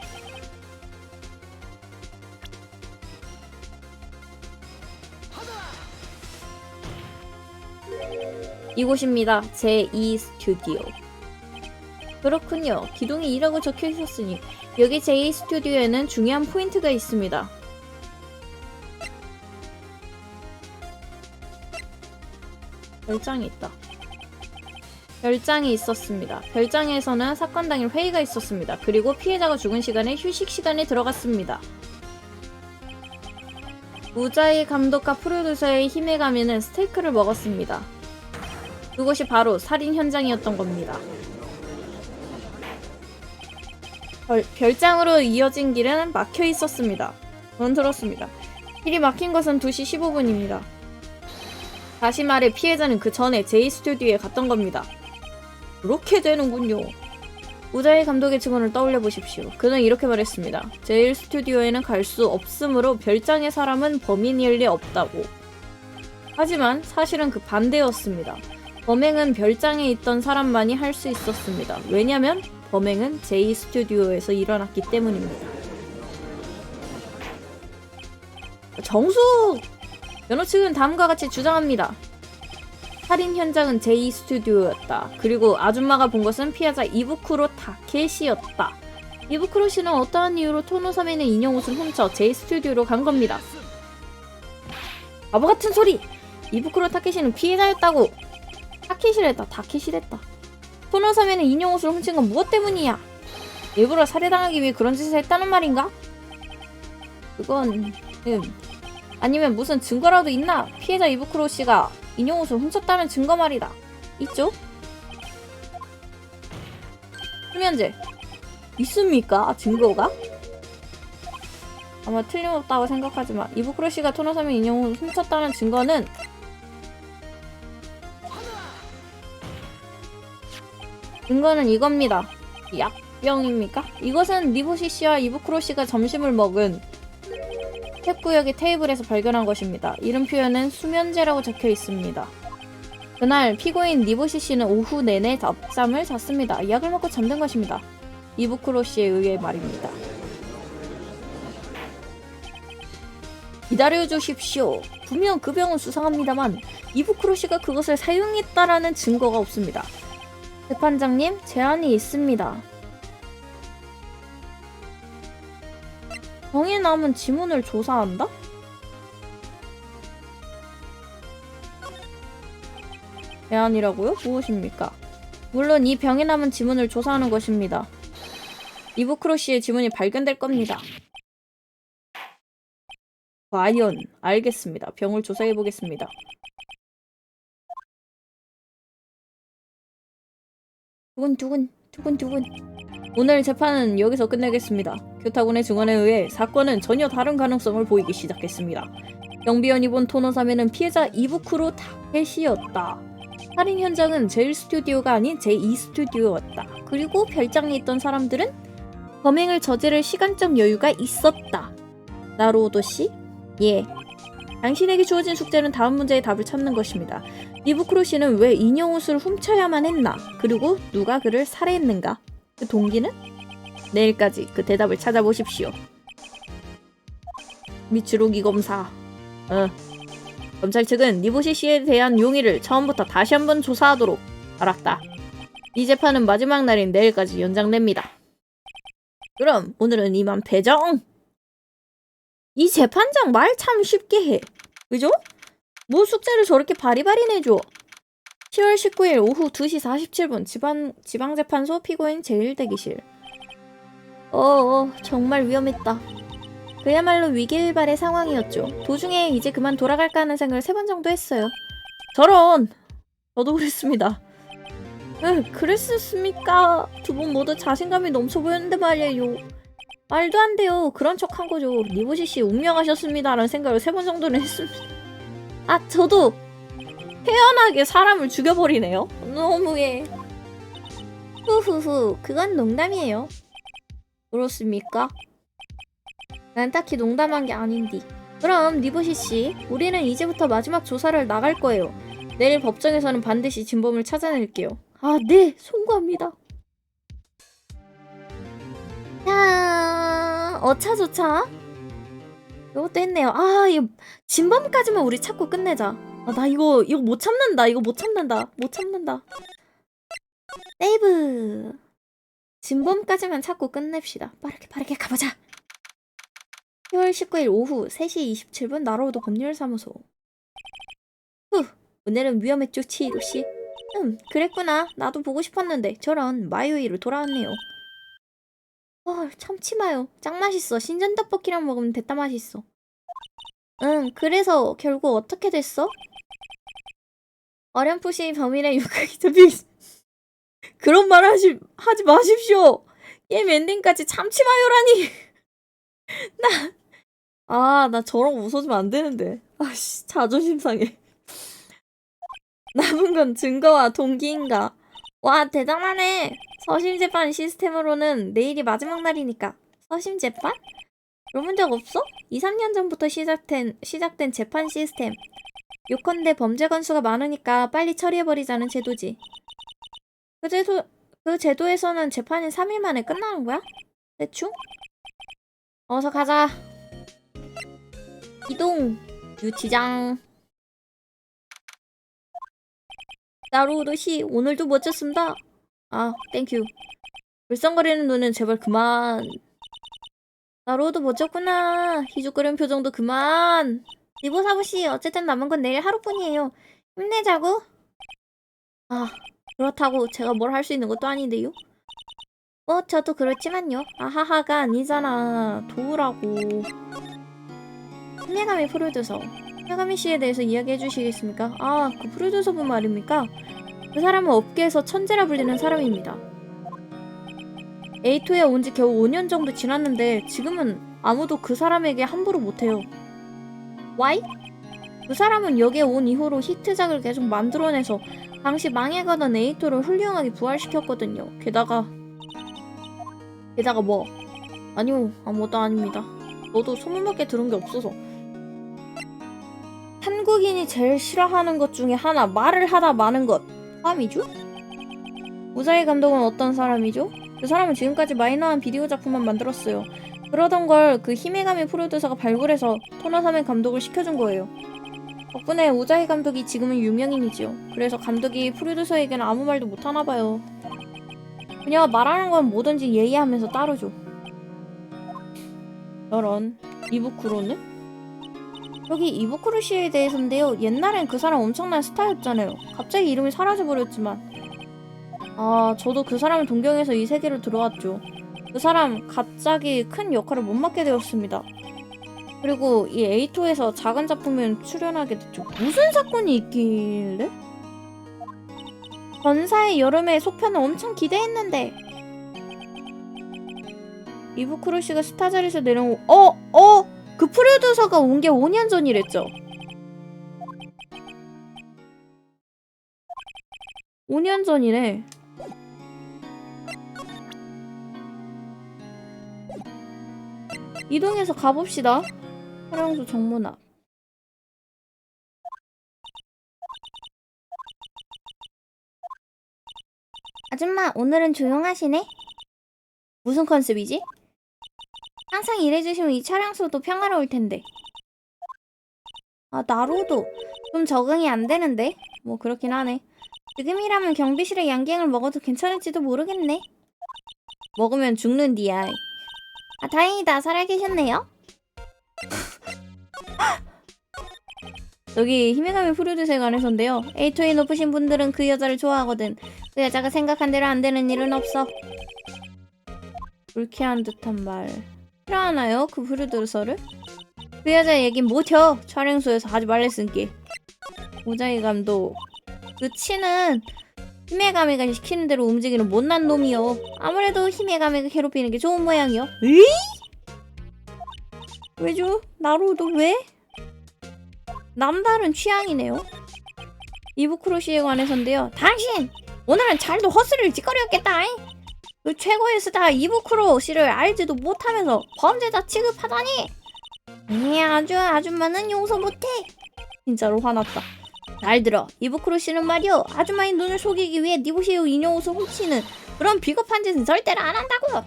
이곳입니다. 제2 스튜디오. 그렇군요. 기둥이 2라고 적혀 있었으니 여기 제2 스튜디오에는 중요한 포인트가 있습니다. 별장이 있다. 별장이 있었습니다. 별장에서는 사건 당일 회의가 있었습니다. 그리고 피해자가 죽은 시간에 휴식 시간에 들어갔습니다. 우자이 감독과 프로듀서의 힘에 가미는 스테이크를 먹었습니다. 그것이 바로 살인 현장이었던 겁니다. 별장으로 이어진 길은 막혀 있었습니다. 전 들었습니다. 길이 막힌 것은 2시 15분입니다. 다시 말해 피해자는 그 전에 제이 스튜디오에 갔던 겁니다. 그렇게 되는군요. 우자이 감독의 증언을 떠올려 보십시오. 그는 이렇게 말했습니다. 제일 스튜디오에는 갈 수 없으므로 별장의 사람은 범인일 리 없다고. 하지만 사실은 그 반대였습니다. 범행은 별장에 있던 사람만이 할 수 있었습니다. 왜냐면 범행은 제이 스튜디오에서 일어났기 때문입니다. 정숙! 변호 측은 다음과 같이 주장합니다. 살인 현장은 제2 스튜디오였다. 그리고 아줌마가 본 것은 피해자 이부쿠로 타케시였다. 이부쿠로 씨는 어떠한 이유로 토노사면의 인형 옷을 훔쳐 제2 스튜디오로 간 겁니다. 바보 같은 소리! 이부쿠로 타케시는 피해자였다고! 타케시랬다. 토노사면의 인형 옷을 훔친 건 무엇 때문이야? 일부러 살해당하기 위해 그런 짓을 했다는 말인가? 그건... 아니면 무슨 증거라도 있나? 피해자 이부쿠로 씨가 인형 옷을 훔쳤다는 증거 말이다. 있죠? 수면제 있습니까? 증거가? 아마 틀림없다고 생각하지만 이부크로시가 토노사메 인형을 훔쳤다는 증거는 이겁니다. 약병입니까? 이것은 니보시씨와 이부크로시가 점심을 먹은 탭구역의 테이블에서 발견한 것입니다. 이름 표현은 수면제라고 적혀 있습니다. 그날 피고인 니보시씨는 오후 내내 낮잠을 잤습니다. 약을 먹고 잠든 것입니다. 이부크로시에 의해 말입니다. 기다려주십시오. 분명 그 병은 수상합니다만 이부크로시가 그것을 사용했다라는 증거가 없습니다. 재판장님, 제안이 있습니다. 병에 남은 지문을 조사한다? 제안이라고요? 무엇입니까? 물론 이 병에 남은 지문을 조사하는 것입니다. 이부크로시의 지문이 발견될 겁니다. 과연, 알겠습니다. 병을 조사해보겠습니다. 두근두근. 오늘 재판은 여기서 끝내겠습니다. 교타군의 증언에 의해 사건은 전혀 다른 가능성을 보이기 시작했습니다. 경비원이 본 토노사메는 피해자 이부쿠로 타케시였다. 살인 현장은 제1스튜디오가 아닌 제2스튜디오였다. 그리고 별장에 있던 사람들은 범행을 저지를 시간적 여유가 있었다. 나루오도-씨? 예. 당신에게 주어진 숙제는 다음 문제의 답을 찾는 것입니다. 이부쿠로 씨는 왜 인형 옷을 훔쳐야만 했나? 그리고 누가 그를 살해했는가? 그 동기는? 내일까지 그 대답을 찾아보십시오. 미츠루기 검사. 검찰 측은 니보시 씨에 대한 용의를 처음부터 다시 한번 조사하도록 알았다. 이 재판은 마지막 날인 내일까지 연장됩니다. 그럼 오늘은 이만 배정! 이 재판장 말 참 쉽게 해. 그죠? 뭐 숙제를 저렇게 바리바리 내줘. 10월 19일 오후 2시 47분 지방재판소 피고인 제1대기실. 정말 위험했다. 그야말로 위기일발의 상황이었죠. 도중에 이제 그만 돌아갈까 하는 생각을 3번 정도 했어요. 저런! 저도 그랬습니다. 그랬습니까? 두 분 모두 자신감이 넘쳐 보였는데 말이에요. 말도 안 돼요. 그런 척 한 거죠. 니보시씨 운명하셨습니다. 라는 생각을 3번 정도는 했습니다. 저도 태연하게 사람을 죽여버리네요. 너무해. 후후후. 그건 농담이에요. 그렇습니까? 난 딱히 농담한 게 아닌디. 그럼 니보시씨, 우리는 이제부터 마지막 조사를 나갈 거예요. 내일 법정에서는 반드시 진범을 찾아낼게요. 네. 송구합니다. 야, 어차저차. 이것도 했네요. 이거 진범까지만 우리 찾고 끝내자. 나 이거 못 참는다. 못 참는다. 세이브. 진범까지만 찾고 끝냅시다. 빠르게 가보자. 10월 19일 오후 3시 27분 나로우도 법률사무소. 오늘은 위험했죠, 치히로씨. 그랬구나. 나도 보고 싶었는데. 저런 마요이로 돌아왔네요. 참치마요. 짱 맛있어. 신전떡볶이랑 먹으면 됐다 맛있어. 그래서 결국 어떻게 됐어? 어렴풋이 범인의 육각이 잡히 그런 말 하지 마십시오. 게임 엔딩까지 참치마요라니. 나 저런 거 웃어주면 안 되는데. 자존심 상해. 남은 건 증거와 동기인가. 와, 대단하네. 서심재판 시스템으로는 내일이 마지막 날이니까. 서심재판? 그런 적 없어? 2, 3년 전부터 시작된 재판 시스템. 요컨대 범죄 건수가 많으니까 빨리 처리해버리자는 제도지. 그 제도에서는 재판이 3일 만에 끝나는 거야? 대충? 어서 가자. 이동. 유치장. 나루오도씨, 오늘도 멋졌습니다. 땡큐. 불성거리는 눈은 제발 그만. 나루오도 멋졌구나. 희죽거리는 표정도 그만. 니보사부씨, 어쨌든 남은 건 내일 하루뿐이에요. 힘내자고? 그렇다고 제가 뭘 할 수 있는 것도 아닌데요? 저도 그렇지만요. 아하하가 아니잖아. 도우라고. 신뢰감의 프로듀서. 신뢰감이 씨에 대해서 이야기해 주시겠습니까? 그 프로듀서분 말입니까? 그 사람은 업계에서 천재라 불리는 사람입니다. A2에 온 지 겨우 5년 정도 지났는데 지금은 아무도 그 사람에게 함부로 못해요. Why? 그 사람은 여기에 온 이후로 히트작을 계속 만들어내서 당시 망해가던 A2를 훌륭하게 부활시켰거든요. 게다가 뭐? 아니요, 아무것도 아닙니다. 너도 소문밖에 들은 게 없어서. 한국인이 제일 싫어하는 것 중에 하나, 말을 하다 마는 것 포함이죠? 우자이 감독은 어떤 사람이죠? 그 사람은 지금까지 마이너한 비디오 작품만 만들었어요. 그러던 걸 그 히메가미 프로듀서가 발굴해서 토노사메 감독을 시켜준 거예요. 덕분에 우자이 감독이 지금은 유명인이지요. 그래서 감독이 프로듀서에게는 아무 말도 못하나봐요. 그녀가 말하는 건 뭐든지 예의하면서 따르죠. 저런 이부쿠로는? 여기 이부쿠로 씨에 대해서인데요. 옛날엔 그 사람 엄청난 스타였잖아요. 갑자기 이름이 사라져버렸지만 저도 그 사람을 동경해서 이 세계로 들어왔죠. 그 사람 갑자기 큰 역할을 못 맡게 되었습니다. 그리고 이 A2에서 작은 작품에 출연하게 됐죠. 무슨 사건이 있길래? 전사의 여름의 속편을 엄청 기대했는데 이부쿠로 씨가 스타 자리에서 내려온 그 프로듀서가 온 게 5년 전이랬죠. 5년 전이래. 이동해서 가봅시다. 촬영소 정문 앞. 아줌마, 오늘은 조용하시네? 무슨 컨셉이지? 항상 일해주시면 이 촬영소도 평화로울 텐데. 나로도 좀 적응이 안 되는데? 뭐 그렇긴 하네. 지금이라면 경비실에 양갱을 먹어도 괜찮을지도 모르겠네. 먹으면 죽는디야. 다행이다. 살아계셨네요. 여기 히메가미 프로듀서에 관해서인데요. A2에 높으신 분들은 그 여자를 좋아하거든. 그 여자가 생각한 대로 안 되는 일은 없어. 불쾌한 듯한 말. 싫어하나요? 그 프로듀서를? 그 여자 얘긴 못혀. 촬영소에서 하지 말랬으니까. 우자이 감독. 그 치는 히메가미가 시키는 대로 움직이는 못난 놈이요. 아무래도 히메가미가 괴롭히는 게 좋은 모양이요. 에이? 왜죠? 나로도 왜? 남다른 취향이네요. 이부쿠로 씨에 관해서인데요. 당신! 오늘은 잘도 헛소리를 짓거렸겠다. 그 최고의 스타 이부쿠로 씨를 알지도 못하면서 범죄자 취급하다니! 아줌마는 용서 못해. 진짜로 화났다. 잘 들어. 이부쿠로 씨는 말이요. 아줌마의 눈을 속이기 위해 니보시오 인형 옷을 훔치는 그런 비겁한 짓은 절대로 안 한다고.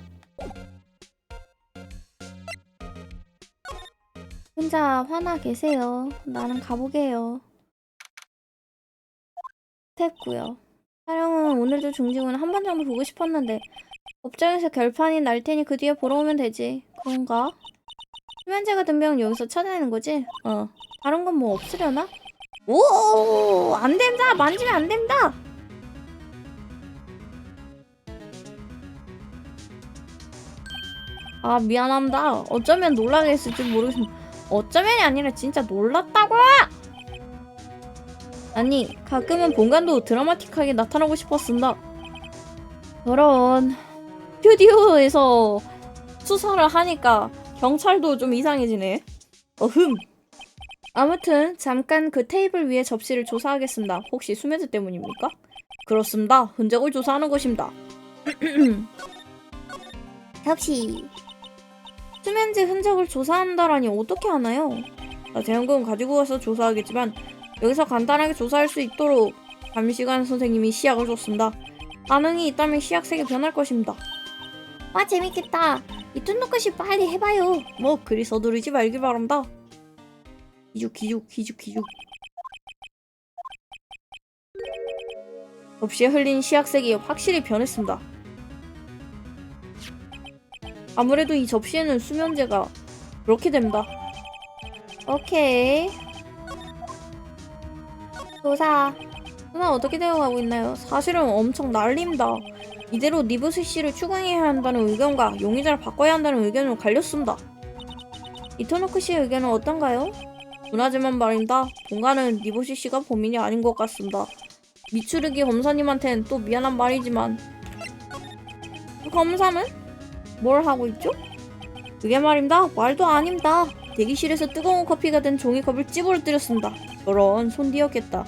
혼자 화나 계세요. 나는 가보게요. 됐고요. 촬영은 오늘도 중지고는 한 번 정도 보고 싶었는데 법정에서 결판이 날 테니 그 뒤에 보러 오면 되지. 그런가? 수면제가 든 병은 여기서 찾아내는 거지? 다른 건 뭐 없으려나? 오! 안 된다! 만지면 안 된다! 미안합니다. 어쩌면 놀라게 했을지 모르겠지만 어쩌면이 아니라 진짜 놀랐다고! 아니, 가끔은 본관도 드라마틱하게 나타나고 싶었습니다. 저런 스튜디오에서 수사를 하니까 경찰도 좀 이상해지네. 아무튼 잠깐 그 테이블 위에 접시를 조사하겠습니다. 혹시 수면제 때문입니까? 그렇습니다. 흔적을 조사하는 것입니다. 접시. 수면제 흔적을 조사한다라니 어떻게 하나요? 대형금 가지고 와서 조사하겠지만 여기서 간단하게 조사할 수 있도록 감시관 선생님이 시약을 줬습니다. 반응이 있다면 시약색이 변할 것입니다. 재밌겠다. 이 툰노크씨 빨리 해봐요. 뭐 그리 서두르지 말길 바랍니다. 기죽. 접시에 흘린 시약색이 확실히 변했습니다. 아무래도 이 접시에는 수면제가 그렇게 됩니다. 오케이. 조사. 누나 어떻게 되어가고 있나요? 사실은 엄청 난립니다. 이대로 니보시 씨를 추궁해야 한다는 의견과 용의자를 바꿔야 한다는 의견으로 갈렸습니다. 이토노크 씨의 의견은 어떤가요? 누나지만 말입니다. 본관은 니보시 씨가 범인이 아닌 것 같습니다. 미추르기 검사님한텐 또 미안한 말이지만 검사는? 뭘 하고 있죠? 그게 말입니다. 말도 아닙니다. 대기실에서 뜨거운 커피가 된 종이컵을 찌부러뜨렸습니다. 저런 손디었겠다.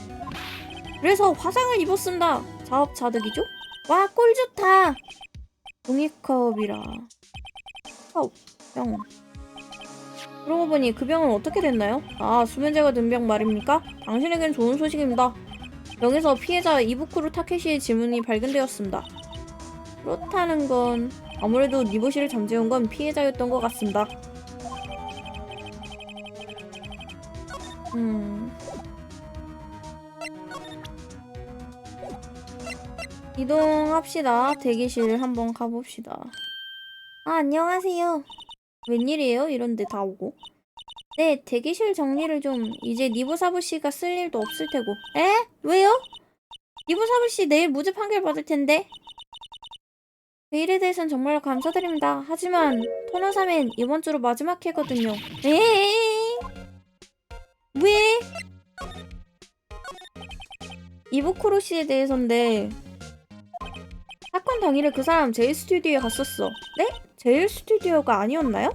그래서 화상을 입었습니다. 자업자득이죠? 와, 꿀 좋다. 종이컵이라. 아우, 병. 그러고 보니 그 병은 어떻게 됐나요? 아, 수면제가 든 병 말입니까? 당신에겐 좋은 소식입니다. 병에서 피해자 이부쿠로 타케시의 지문이 발견되었습니다. 그렇다는 건 아무래도 니보시를 잠재운 건 피해자였던 것 같습니다. 이동합시다. 대기실 한번 가봅시다. 아, 안녕하세요. 웬일이에요? 이런데 다 오고. 네, 대기실 정리를 좀. 이제 니보사부씨가 쓸 일도 없을 테고. 에? 왜요? 니보사부씨 내일 무죄 판결 받을 텐데. 그 일에 대해선 정말로 감사드립니다. 하지만 토너사면 이번 주로 마지막 회거든요. 에에에에 왜? 이부쿠로 씨에 대해서인데 사건 당일에 그 사람 제일 스튜디오에 갔었어. 네? 제일 스튜디오가 아니었나요?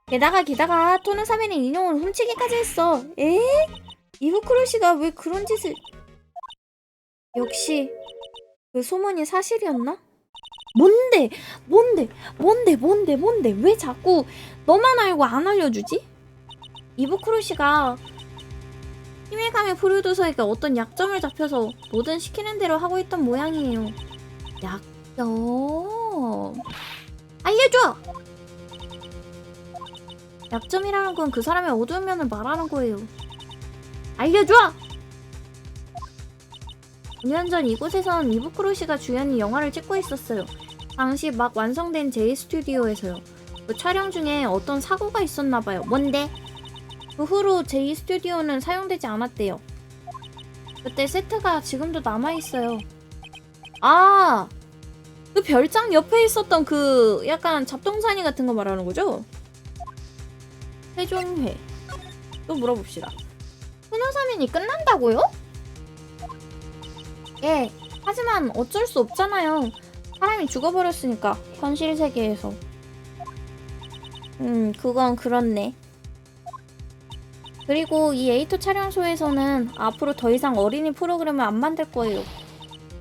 게다가 토너사면의 인형을 훔치기까지 했어. 에? 이부쿠로 씨가 왜 그런 짓을... 역시 그 소문이 사실이었나? 뭔데? 왜 자꾸 너만 알고 안 알려주지? 이부쿠로 씨가 힘에 감의 프로듀서에게 어떤 약점을 잡혀서 뭐든 시키는 대로 하고 있던 모양이에요. 약점... 알려줘! 약점이라는 건 그 사람의 어두운 면을 말하는 거예요. 알려줘! 5년 전 이곳에선 이부쿠로 씨가 주연이 영화를 찍고 있었어요. 당시 막 완성된 제이 스튜디오에서요. 그 촬영 중에 어떤 사고가 있었나봐요. 뭔데? 그 후로 제이 스튜디오는 사용되지 않았대요. 그때 세트가 지금도 남아있어요. 아! 그 별장 옆에 있었던 그 약간 잡동사니 같은 거 말하는 거죠? 세종회. 또 물어봅시다. 토너사면이 끝난다고요? 예. 하지만 어쩔 수 없잖아요. 사람이 죽어버렸으니까 현실 세계에서. 그건 그렇네. 그리고 이 에이토 촬영소에서는 앞으로 더 이상 어린이 프로그램을 안 만들 거예요.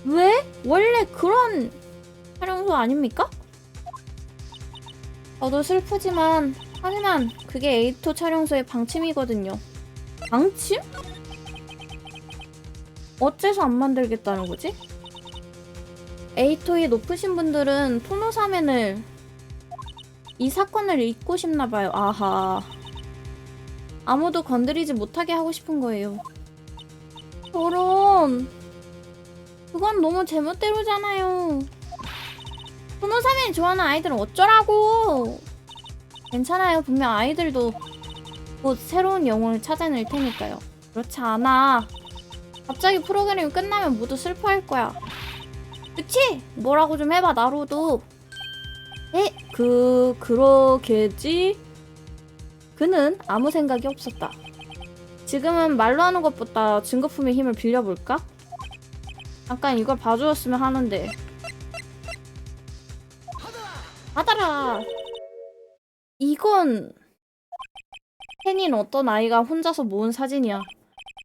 왜? 원래 그런 촬영소 아닙니까? 저도 슬프지만 하지만 그게 에이토 촬영소의 방침이거든요. 방침? 어째서 안 만들겠다는 거지? 에이토의 높으신 분들은 토노사멘을 이 사건을 잊고 싶나봐요. 아하. 아무도 건드리지 못하게 하고 싶은 거예요. 저런. 그건 너무 제멋대로잖아요. 토노사멘 좋아하는 아이들은 어쩌라고. 괜찮아요. 분명 아이들도 곧 새로운 영혼을 찾아낼 테니까요. 그렇지 않아. 갑자기 프로그램이 끝나면 모두 슬퍼할 거야. 그치? 뭐라고 좀 해봐, 나로도. 에? 그러겠지? 그는 아무 생각이 없었다. 지금은 말로 하는 것보다 증거품의 힘을 빌려볼까? 잠깐 이걸 봐주었으면 하는데. 받아라! 이건 팬인 어떤 아이가 혼자서 모은 사진이야.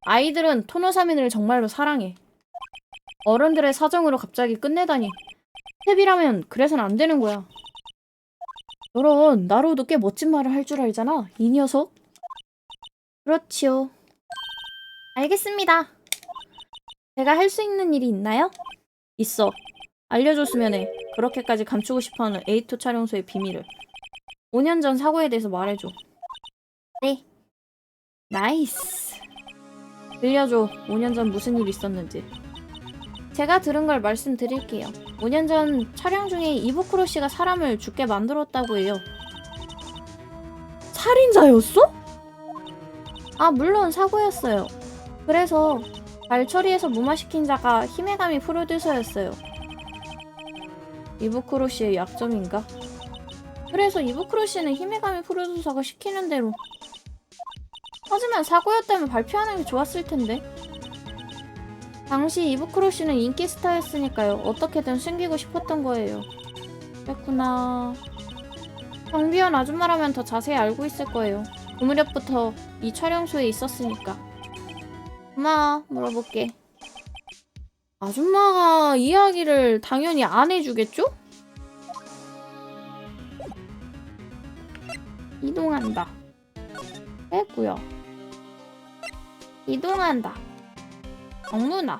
아이들은 토노사민을 정말로 사랑해. 어른들의 사정으로 갑자기 끝내다니. 탭이라면 그래선 안 되는 거야. 너런 나로도 꽤 멋진 말을 할 줄 알잖아, 이 녀석. 그렇지요. 알겠습니다. 제가 할 수 있는 일이 있나요? 있어. 알려줬으면 해. 그렇게까지 감추고 싶어하는 에이토 촬영소의 비밀을. 5년 전 사고에 대해서 말해줘. 네. 나이스. 들려줘. 5년 전 무슨 일이 있었는지. 제가 들은 걸 말씀드릴게요. 5년 전 촬영 중에 이부쿠로 씨가 사람을 죽게 만들었다고 해요. 살인자였어? 아, 물론 사고였어요. 그래서 잘 처리해서 무마시킨 자가 히메가미 프로듀서였어요. 이부쿠로 씨의 약점인가? 그래서 이부쿠로 씨는 히메가미 프로듀서가 시키는 대로. 하지만 사고였다면 발표하는 게 좋았을 텐데. 당시 이부쿠로 씨는 인기 스타였으니까요. 어떻게든 숨기고 싶었던 거예요. 그랬구나. 경비원 아줌마라면 더 자세히 알고 있을 거예요. 그 무렵부터 이 촬영소에 있었으니까. 고마워. 물어볼게. 아줌마가 이야기를 당연히 안 해주겠죠? 이동한다. 됐고요. 이동한다. 정문아.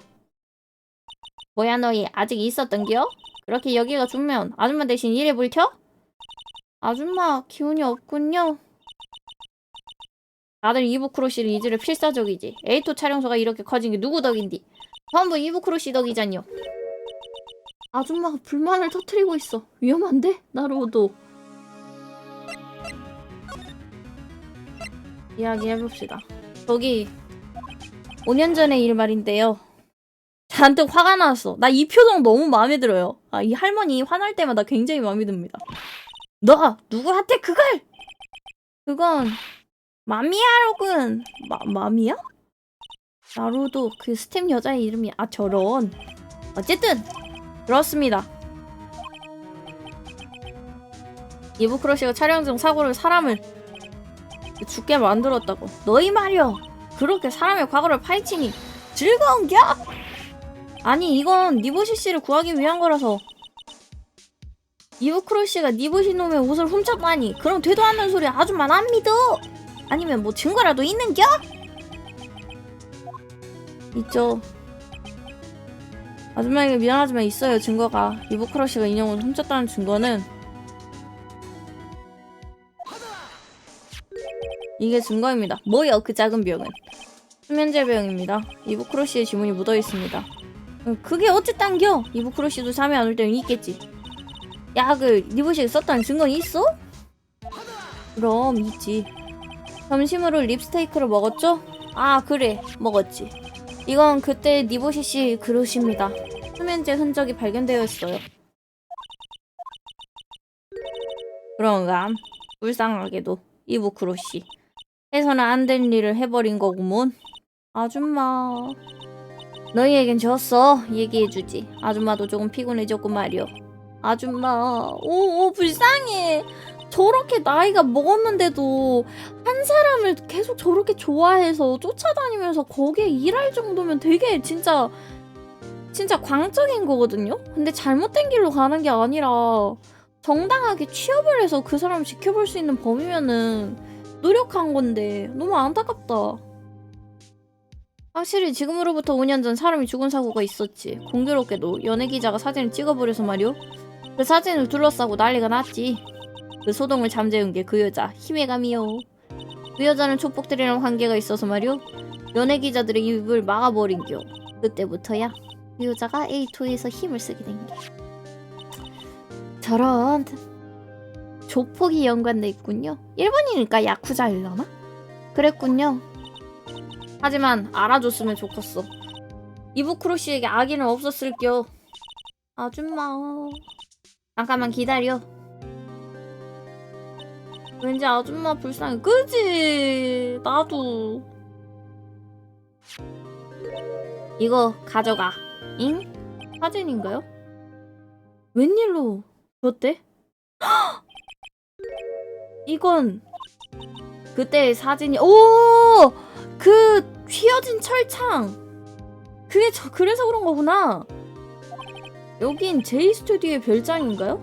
뭐야 너희 아직 있었던겨? 그렇게 여기가 좋으면 아줌마 대신 일해 볼 텨? 아줌마 기운이 없군요. 다들 이브크로시를 잊으려 필사적이지. 에이토 촬영소가 이렇게 커진 게 누구 덕인디? 전부 이브크로시 덕이잖요. 아줌마가 불만을 터뜨리고 있어. 위험한데? 나루오도. 이야기해봅시다. 저기 5년 전의 일 말인데요. 잔뜩 화가 났어. 나 이 표정 너무 마음에 들어요. 이 할머니 화날 때마다 굉장히 마음에 듭니다. 너가 누구한테 그걸! 그건 마미야로군. 마미야? 나루도 그 스텝 여자의 이름이 저런. 어쨌든 그렇습니다. 이브크러시가 촬영 중 사람을 죽게 만들었다고. 너희 말이여. 그렇게 사람의 과거를 파헤치니 즐거운겨? 아니 이건 니보시 씨를 구하기 위한 거라서. 이브크로시가 니보시 놈의 옷을 훔쳤다니 그럼 되도 않는 소리 아줌마 안 믿어. 아니면 뭐 증거라도 있는겨? 있죠. 아줌마에게 미안하지만 있어요. 증거가. 이브크로시가 인형을 훔쳤다는 증거는 이게 증거입니다. 뭐요 그 작은 병은? 수면제 병입니다. 이브크로시의 지문이 묻어있습니다. 그게 어쨌단겨? 이브크로시도 잠이 안 올 때는 있겠지. 야, 그 니보시가 썼다는 증거는 있어? 그럼 있지. 점심으로 립스테이크를 먹었죠? 그래 먹었지. 이건 그때 니보시 씨 그릇입니다. 수면제 흔적이 발견되어 있어요. 그런가? 불쌍하게도 이브크로시 해서는 안 될 일을 해버린 거구먼. 아줌마 너희에겐 졌어. 얘기해주지. 아줌마도 조금 피곤해졌고 말이여. 아줌마 오 불쌍해. 저렇게 나이가 먹었는데도 한 사람을 계속 저렇게 좋아해서 쫓아다니면서 거기에 일할 정도면 되게 진짜 광적인 거거든요? 근데 잘못된 길로 가는 게 아니라 정당하게 취업을 해서 그 사람을 지켜볼 수 있는 범위면은 노력한 건데 너무 안타깝다. 확실히 지금으로부터 5년 전 사람이 죽은 사고가 있었지. 공교롭게도 연예기자가 사진을 찍어버려서 말이오. 그 사진을 둘러싸고 난리가 났지. 그 소동을 잠재운 게 그 여자 히메가미요. 그 여자는 족복들이랑 관계가 있어서 말이오. 연예기자들의 입을 막아버린겨. 그때부터야 그 여자가 에이토에서 힘을 쓰게 된 게. 저런 조폭이 연관돼 있군요. 일본이니까 야쿠자일라나? 그랬군요. 하지만 알아줬으면 좋겠어. 이브크로시에게 악의는 없었을겨. 아줌마 잠깐만 기다려. 왠지 아줌마 불쌍해. 그지? 나도. 이거 가져가. 잉? 사진인가요? 웬일로 줬대? 이건 그때의 사진이. 오! 그 휘어진 철창. 그게 그래서 그런 거구나. 여긴 제이 스튜디오의 별장인가요?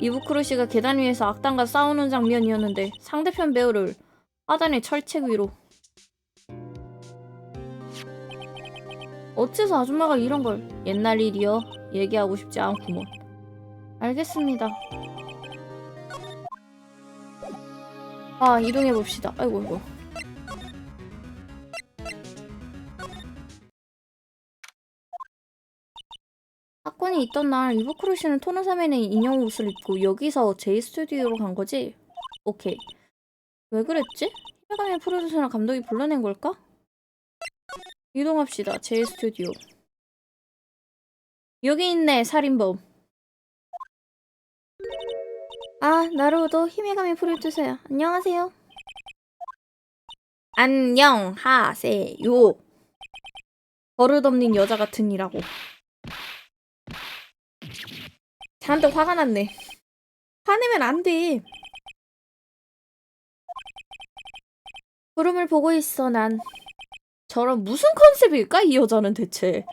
이브크로시가 계단 위에서 악당과 싸우는 장면이었는데 상대편 배우를 하단의 철책 위로. 어째서 아줌마가 이런 걸. 옛날 일이여. 얘기하고 싶지 않구먼. 알겠습니다. 이동해봅시다. 아이고. 사건이 있던 날 이브크로시는 토노사면의 인형 옷을 입고 여기서 제이 스튜디오로 간 거지? 오케이. 왜 그랬지? 히메가미 프로듀서나 감독이 불러낸 걸까? 이동합시다. 제이 스튜디오. 여기 있네. 살인범. 나루오도 히메가미 프로듀서야. 안녕하세요. 안녕하세요. 버릇없는 여자 같으니라고. 잔뜩 화가 났네. 화내면 안 돼. 구름을 보고 있어, 난. 저런 무슨 컨셉일까? 이 여자는 대체.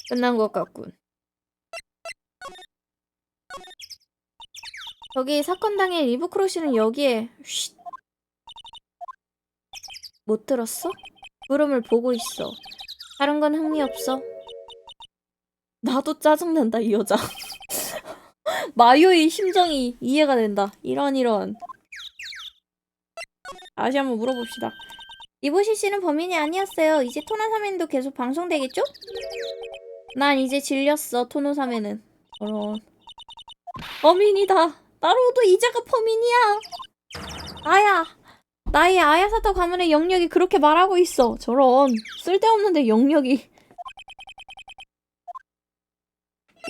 끝난 것 같군. 저기 사건 당일 이브크로시는 여기에. 쉿. 못 들었어? 구름을 보고 있어. 다른 건 흥미없어. 나도 짜증난다, 이 여자. 마요의 심정이 이해가 된다. 이런. 다시 한번 물어봅시다. 이보시 씨는 범인이 아니었어요. 이제 토노사멘도 계속 방송되겠죠? 난 이제 질렸어, 토노사멘은. 저런. 범인이다. 나로도 이자가 범인이야. 나의 아야사토 가문의 영역이 그렇게 말하고 있어. 저런. 쓸데없는데 영역이.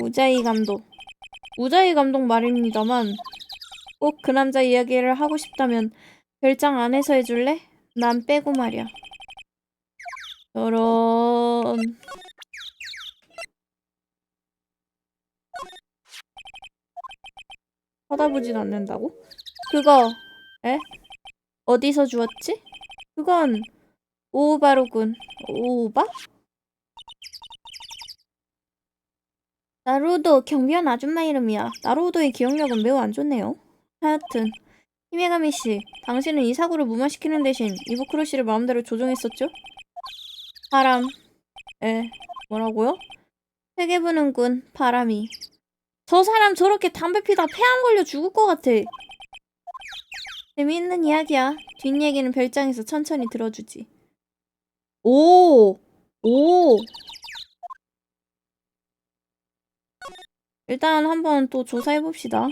우자이 감독 말입니다만 꼭 그 남자 이야기를 하고 싶다면 별장 안에서 해줄래? 난 빼고 말이야. 저런. 쳐다보진 않는다고? 그거 어디서 주웠지? 그건 오우바로군. 오우바? 나루오도 경비원 아줌마 이름이야. 나루오도의 기억력은 매우 안 좋네요. 하여튼 히메가미 씨, 당신은 이 사고를 무마시키는 대신 이부크로 씨를 마음대로 조종했었죠? 뭐라고요? 세게 부는군, 바람이. 저 사람 저렇게 담배 피다 폐암 걸려 죽을 것 같아. 재미있는 이야기야. 뒷얘기는 별장에서 천천히 들어주지. 오! 일단 한번 또 조사해봅시다.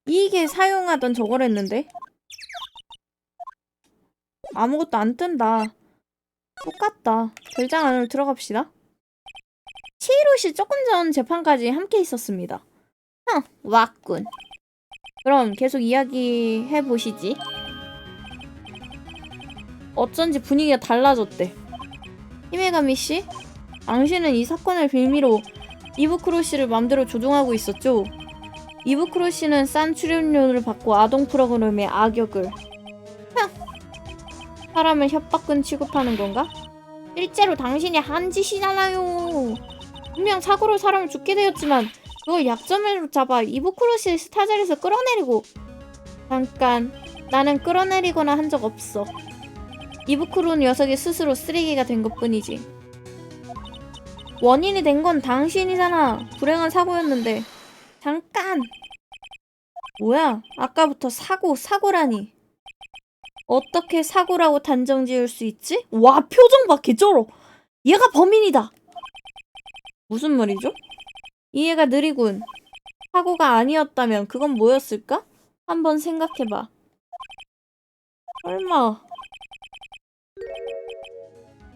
이게 사용하던 저거랬는데? 아무것도 안 뜬다. 똑같다. 별장 안으로 들어갑시다. 치히로씨 조금 전 재판까지 함께 있었습니다. 왔군. 그럼 계속 이야기 해보시지. 어쩐지 분위기가 달라졌대. 히메가미씨? 당신은 이 사건을 빌미로 이부크로씨를 맘대로 조종하고 있었죠? 이부크로씨는 싼 출연료를 받고 아동 프로그램의 악역을 사람을 협박꾼 취급하는 건가? 실제로 당신이 한 짓이잖아요. 분명 사고로 사람을 죽게 되었지만 그걸 약점으로 잡아 이부크로씨를 스타 자리에서 끌어내리고. 잠깐, 나는 끌어내리거나 한 적 없어. 이부크로 녀석이 스스로 쓰레기가 된 것뿐이지. 원인이 된 건 당신이잖아. 불행한 사고였는데. 잠깐! 뭐야? 아까부터 사고라니. 어떻게 사고라고 단정 지을 수 있지? 와, 표정 봐, 개쩔어. 얘가 범인이다. 무슨 말이죠? 이해가 느리군. 사고가 아니었다면 그건 뭐였을까? 한번 생각해봐. 설마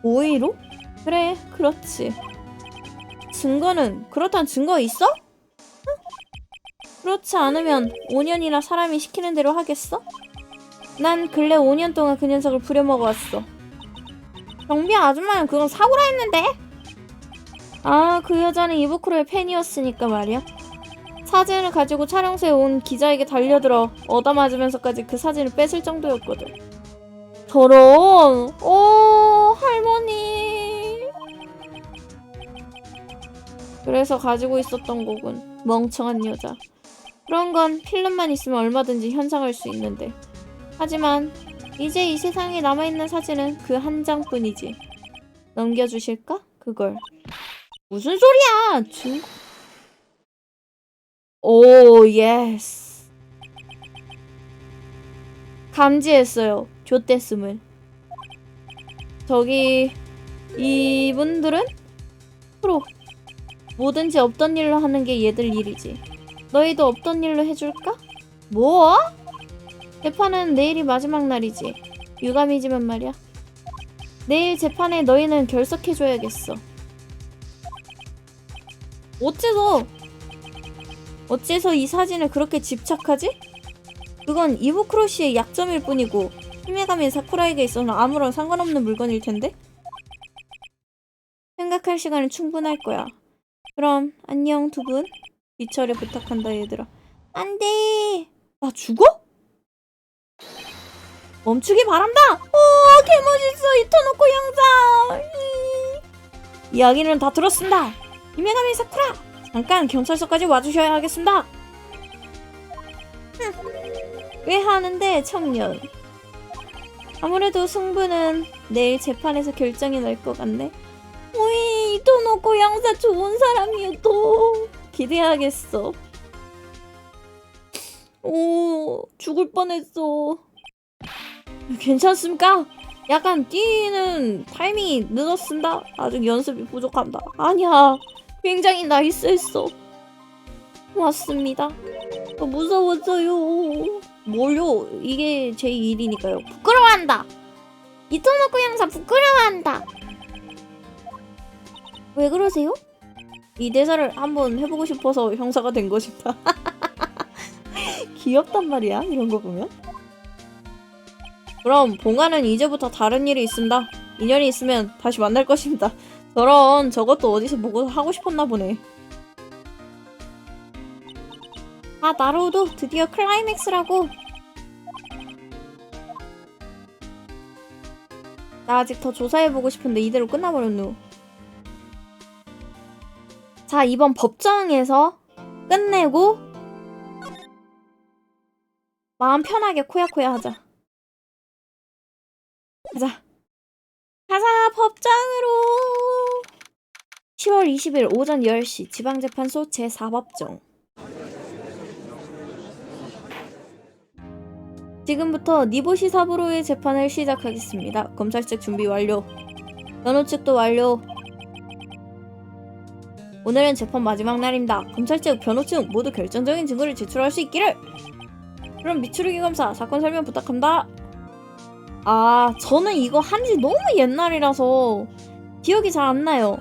오이로? 그래, 그렇지. 그렇단 증거 있어? 응? 그렇지 않으면 5년이나 사람이 시키는 대로 하겠어? 난 근래 5년 동안 그 녀석을 부려먹어왔어. 경비원 아줌마는 그건 사고라 했는데? 그 여자는 이부크로의 팬이었으니까 말이야. 사진을 가지고 촬영소에 온 기자에게 달려들어 얻어맞으면서까지 그 사진을 뺏을 정도였거든. 저런. 할머니. 그래서 가지고 있었던 거군. 멍청한 여자. 그런 건 필름만 있으면 얼마든지 현상할 수 있는데. 하지만 이제 이 세상에 남아있는 사진은 그 한 장뿐이지. 넘겨주실까? 그걸. 무슨 소리야! 오, 예스. 감지했어요. 좆됐음을. 저기 이분들은 프로. 뭐든지 없던 일로 하는 게 얘들 일이지. 너희도 없던 일로 해줄까? 뭐? 재판은 내일이 마지막 날이지. 유감이지만 말이야. 내일 재판에 너희는 결석해줘야겠어. 어째서 이 사진을 그렇게 집착하지? 그건 이부크로시의 약점일 뿐이고 히메가미 사쿠라에게 있어서는 아무런 상관없는 물건일 텐데? 생각할 시간은 충분할 거야. 그럼 안녕 두 분. 이철에 부탁한다 얘들아. 안돼. 나 죽어? 멈추기 바란다. 오 개멋있어 이토노코 형사. 이야기는 다 들었습니다. 히메가미 사쿠라 잠깐 경찰서까지 와주셔야 하겠습니다. 왜 하는데 청년. 아무래도 승부는 내일 재판에서 결정이 날 것 같네. 오이 이토노코 양사 좋은 사람이요 또. 기대하겠어. 오 죽을 뻔했어. 괜찮습니까? 약간 뛰는 타이밍이 늦었습니다. 아직 연습이 부족합니다. 아니야 굉장히 나이스했어. 맞습니다. 무서웠어요. 뭘요? 이게 제 일이니까요. 부끄러워한다. 이토노코 형사 부끄러워한다. 왜 그러세요? 이 대사를 한번 해보고 싶어서 형사가 된 것이다. 귀엽단 말이야 이런 거 보면. 그럼 봉화는 이제부터 다른 일이 있습니다. 인연이 있으면 다시 만날 것입니다. 저것도 어디서 보고 하고 싶었나 보네. 아 나로우도 드디어 클라이맥스라고. 나 아직 더 조사해보고 싶은데 이대로 끝나버렸노. 자 이번 법정에서 끝내고 마음 편하게 코야코야 하자. 가자 법정으로. 10월 20일 오전 10시 지방재판소 제4법정. 지금부터 니보시 사부로의 재판을 시작하겠습니다. 검찰 측 준비 완료. 변호 측도 완료. 오늘은 재판 마지막 날입니다. 검찰 측, 변호 측 모두 결정적인 증거를 제출할 수 있기를. 그럼 미추루기 검사 사건 설명 부탁합니다. 아 저는 이거 한지 너무 옛날이라서 기억이 잘 안 나요.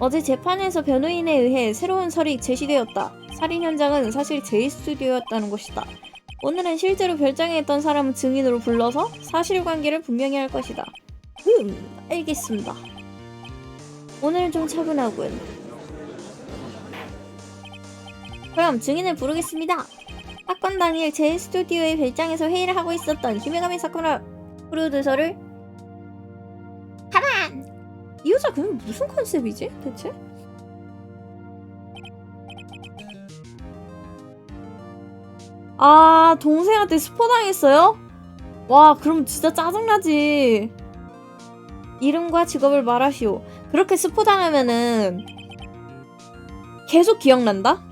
어제 재판에서 변호인에 의해 새로운 설이 제시되었다. 살인 현장은 사실 J스튜디오였다는 것이다. 오늘은 실제로 별장에 있던 사람을 증인으로 불러서 사실관계를 분명히 할 것이다. 알겠습니다. 오늘은 좀 차분하군. 그럼 증인을 부르겠습니다. 사건 당일 J스튜디오의 별장에서 회의를 하고 있었던 히메가미 사쿠라 프로듀서를. 가만! 이 여자 그럼 무슨 컨셉이지 대체? 아 동생한테 스포 당했어요? 와 그럼 진짜 짜증나지. 이름과 직업을 말하시오. 그렇게 스포 당하면은 계속 기억난다?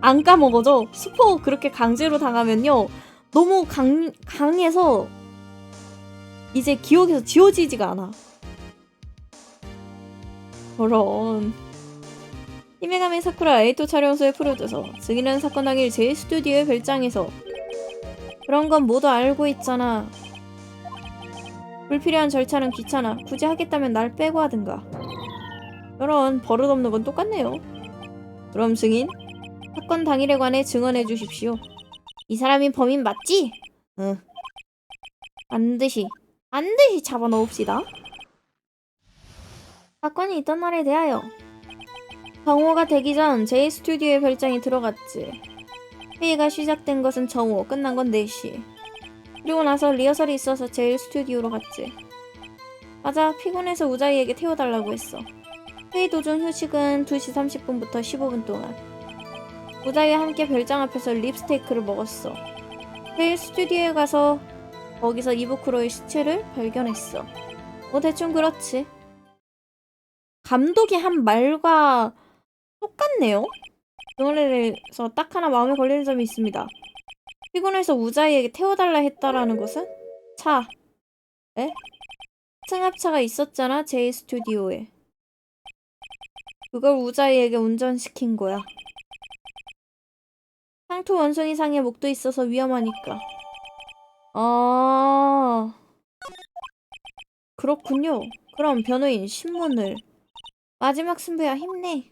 안 까먹어져. 스포 그렇게 강제로 당하면요 너무 강해서 이제 기억에서 지워지지가 않아. 저런. 히메가미 사쿠라 에이토 촬영소의 프로듀서. 증인은 사건 당일 J스튜디오의 별장에서. 그런 건 모두 알고 있잖아. 불필요한 절차는 귀찮아. 굳이 하겠다면 날 빼고 하든가. 저런 버릇없는 건 똑같네요. 그럼 증인? 사건 당일에 관해 증언해 주십시오. 이 사람이 범인 맞지? 응. 반드시 잡아넣읍시다. 사건이 있던 날에 대하여. 정오가 되기 전 J스튜디오의 별장에 들어갔지. 회의가 시작된 것은 정오, 끝난 건 4시. 그리고 나서 리허설이 있어서 J스튜디오로 갔지. 맞아, 피곤해서 우자이에게 태워달라고 했어. 회의 도중 휴식은 2시 30분부터 15분 동안. 우자이와 함께 별장 앞에서 립스테이크를 먹었어. 회의 스튜디오에 가서 거기서 이부쿠로의 시체를 발견했어. 뭐 대충 그렇지. 감독이 한 말과 똑같네요. 영화에서 딱 하나 마음에 걸리는 점이 있습니다. 피곤해서 우자이에게 태워달라 했다라는 것은? 차. 에? 승합차가 있었잖아, J스튜디오에. 그걸 우자이에게 운전시킨 거야. 상투 원숭이상의 목도 있어서 위험하니까. 아... 그렇군요. 그럼 변호인 신문을. 마지막 승부야, 힘내.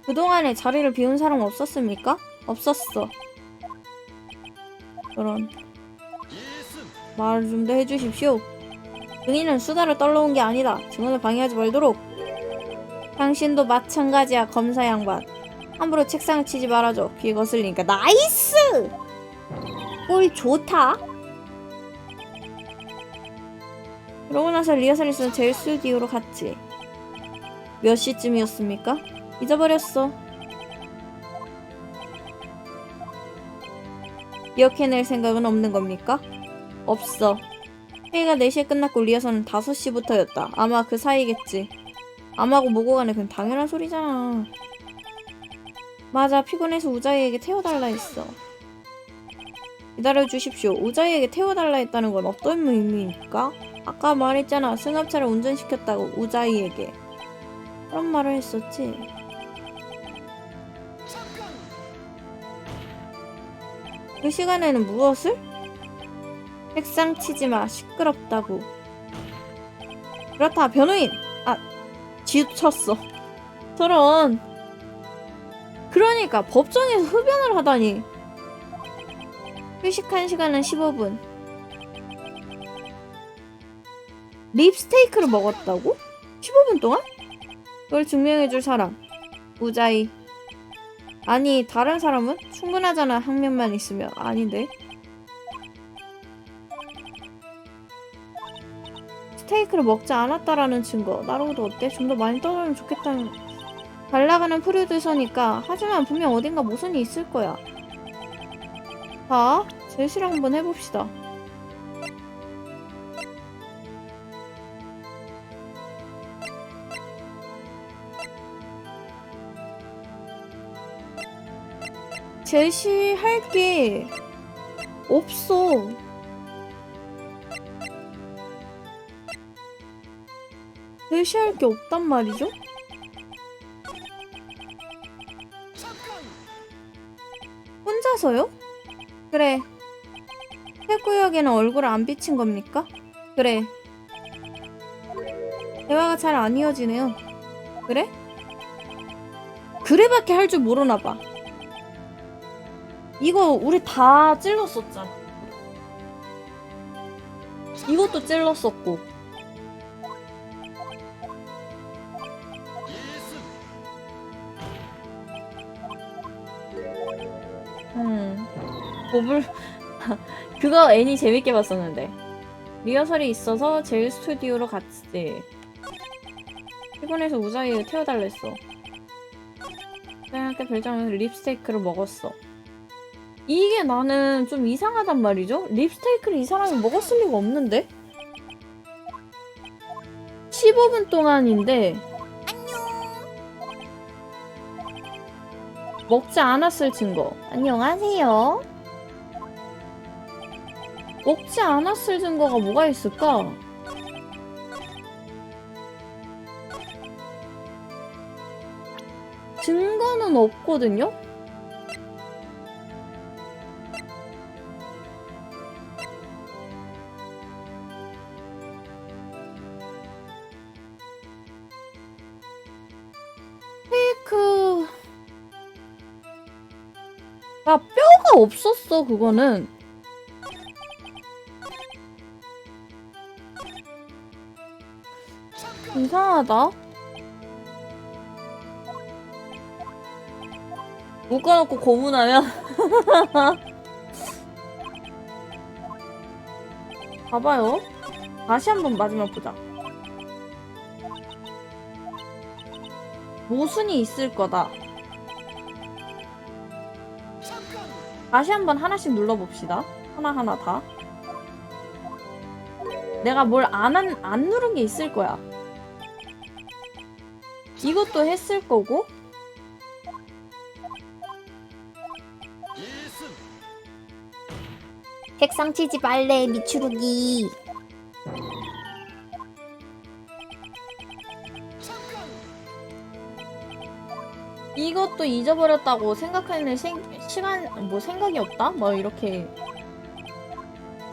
그동안에 자리를 비운 사람 없었습니까? 없었어. 그런 말을 좀 더 해주십시오. 증인은 수다를 떨러온 게 아니다. 증언을 방해하지 말도록. 당신도 마찬가지야, 검사 양반. 함부로 책상을 치지 말아줘. 귀에 거슬리니까. 나이스! 꼴 좋다. 그러고 나서 리허설 있어서 제일 스튜디오로 갔지. 몇 시쯤이었습니까? 잊어버렸어. 기억해낼 생각은 없는 겁니까? 없어. 회의가 4시에 끝났고 리허설은 5시부터였다. 아마 그 사이겠지. 암하고 뭐고 간에 그건 당연한 소리잖아. 맞아, 피곤해서 우자이에게 태워달라 했어. 기다려주십시오. 우자이에게 태워달라 했다는 건 어떤 의미입니까? 아까 말했잖아. 승합차를 운전시켰다고 우자이에게. 그런 말을 했었지. 그 시간에는 무엇을? 책상 치지마. 시끄럽다고. 그렇다. 변호인! 아, 지쳤어. 저런. 그러니까 법정에서 흡연을 하다니. 휴식한 시간은 15분. 립스테이크를 먹었다고? 15분 동안? 그걸 증명해줄 사람. 우자이. 아니, 다른 사람은? 충분하잖아, 항면만 있으면. 아닌데. 스테이크를 먹지 않았다라는 증거. 나로도 어때? 좀 더 많이 떠들면 좋겠다는. 잘 나가는 프로듀서니까. 하지만 분명 어딘가 모순이 있을 거야. 자, 제시랑 한번 해봅시다. 제시할 게 없어. 제시할 게 없단 말이죠? 혼자서요? 그래. 해구역에는 얼굴을 안 비친 겁니까? 그래. 대화가 잘 안 이어지네요. 그래? 그래밖에 할 줄 모르나 봐. 이거 우리 다 찔렀었잖아. 이것도 찔렀었고. 몹을 그거 애니 재밌게 봤었는데. 리허설이 있어서 제일 스튜디오로 갔지. 피곤해서 우자이에 태워달랬어. 그때 별장에서 립스테이크를 먹었어. 이게 나는 좀 이상하단 말이죠? 립스테이크를 이 사람이 먹었을 리가 없는데? 15분 동안인데 먹지 않았을 증거. 안녕하세요. 먹지 않았을 증거가 뭐가 있을까? 증거는 없거든요? 아, 뼈가 없었어, 그거는. 이상하다. 묶어놓고 고문하면? 봐봐요. 다시 한번 마지막 보자. 모순이 있을 거다. 다시 한번 하나씩 눌러봅시다. 하나하나 다. 내가 뭘 안 누른 게 있을 거야. 이것도 했을 거고. 책상 치지 말래, 미추루기. 이것도 잊어버렸다고 생각하는 시간, 뭐 생각이 없다? 뭐 이렇게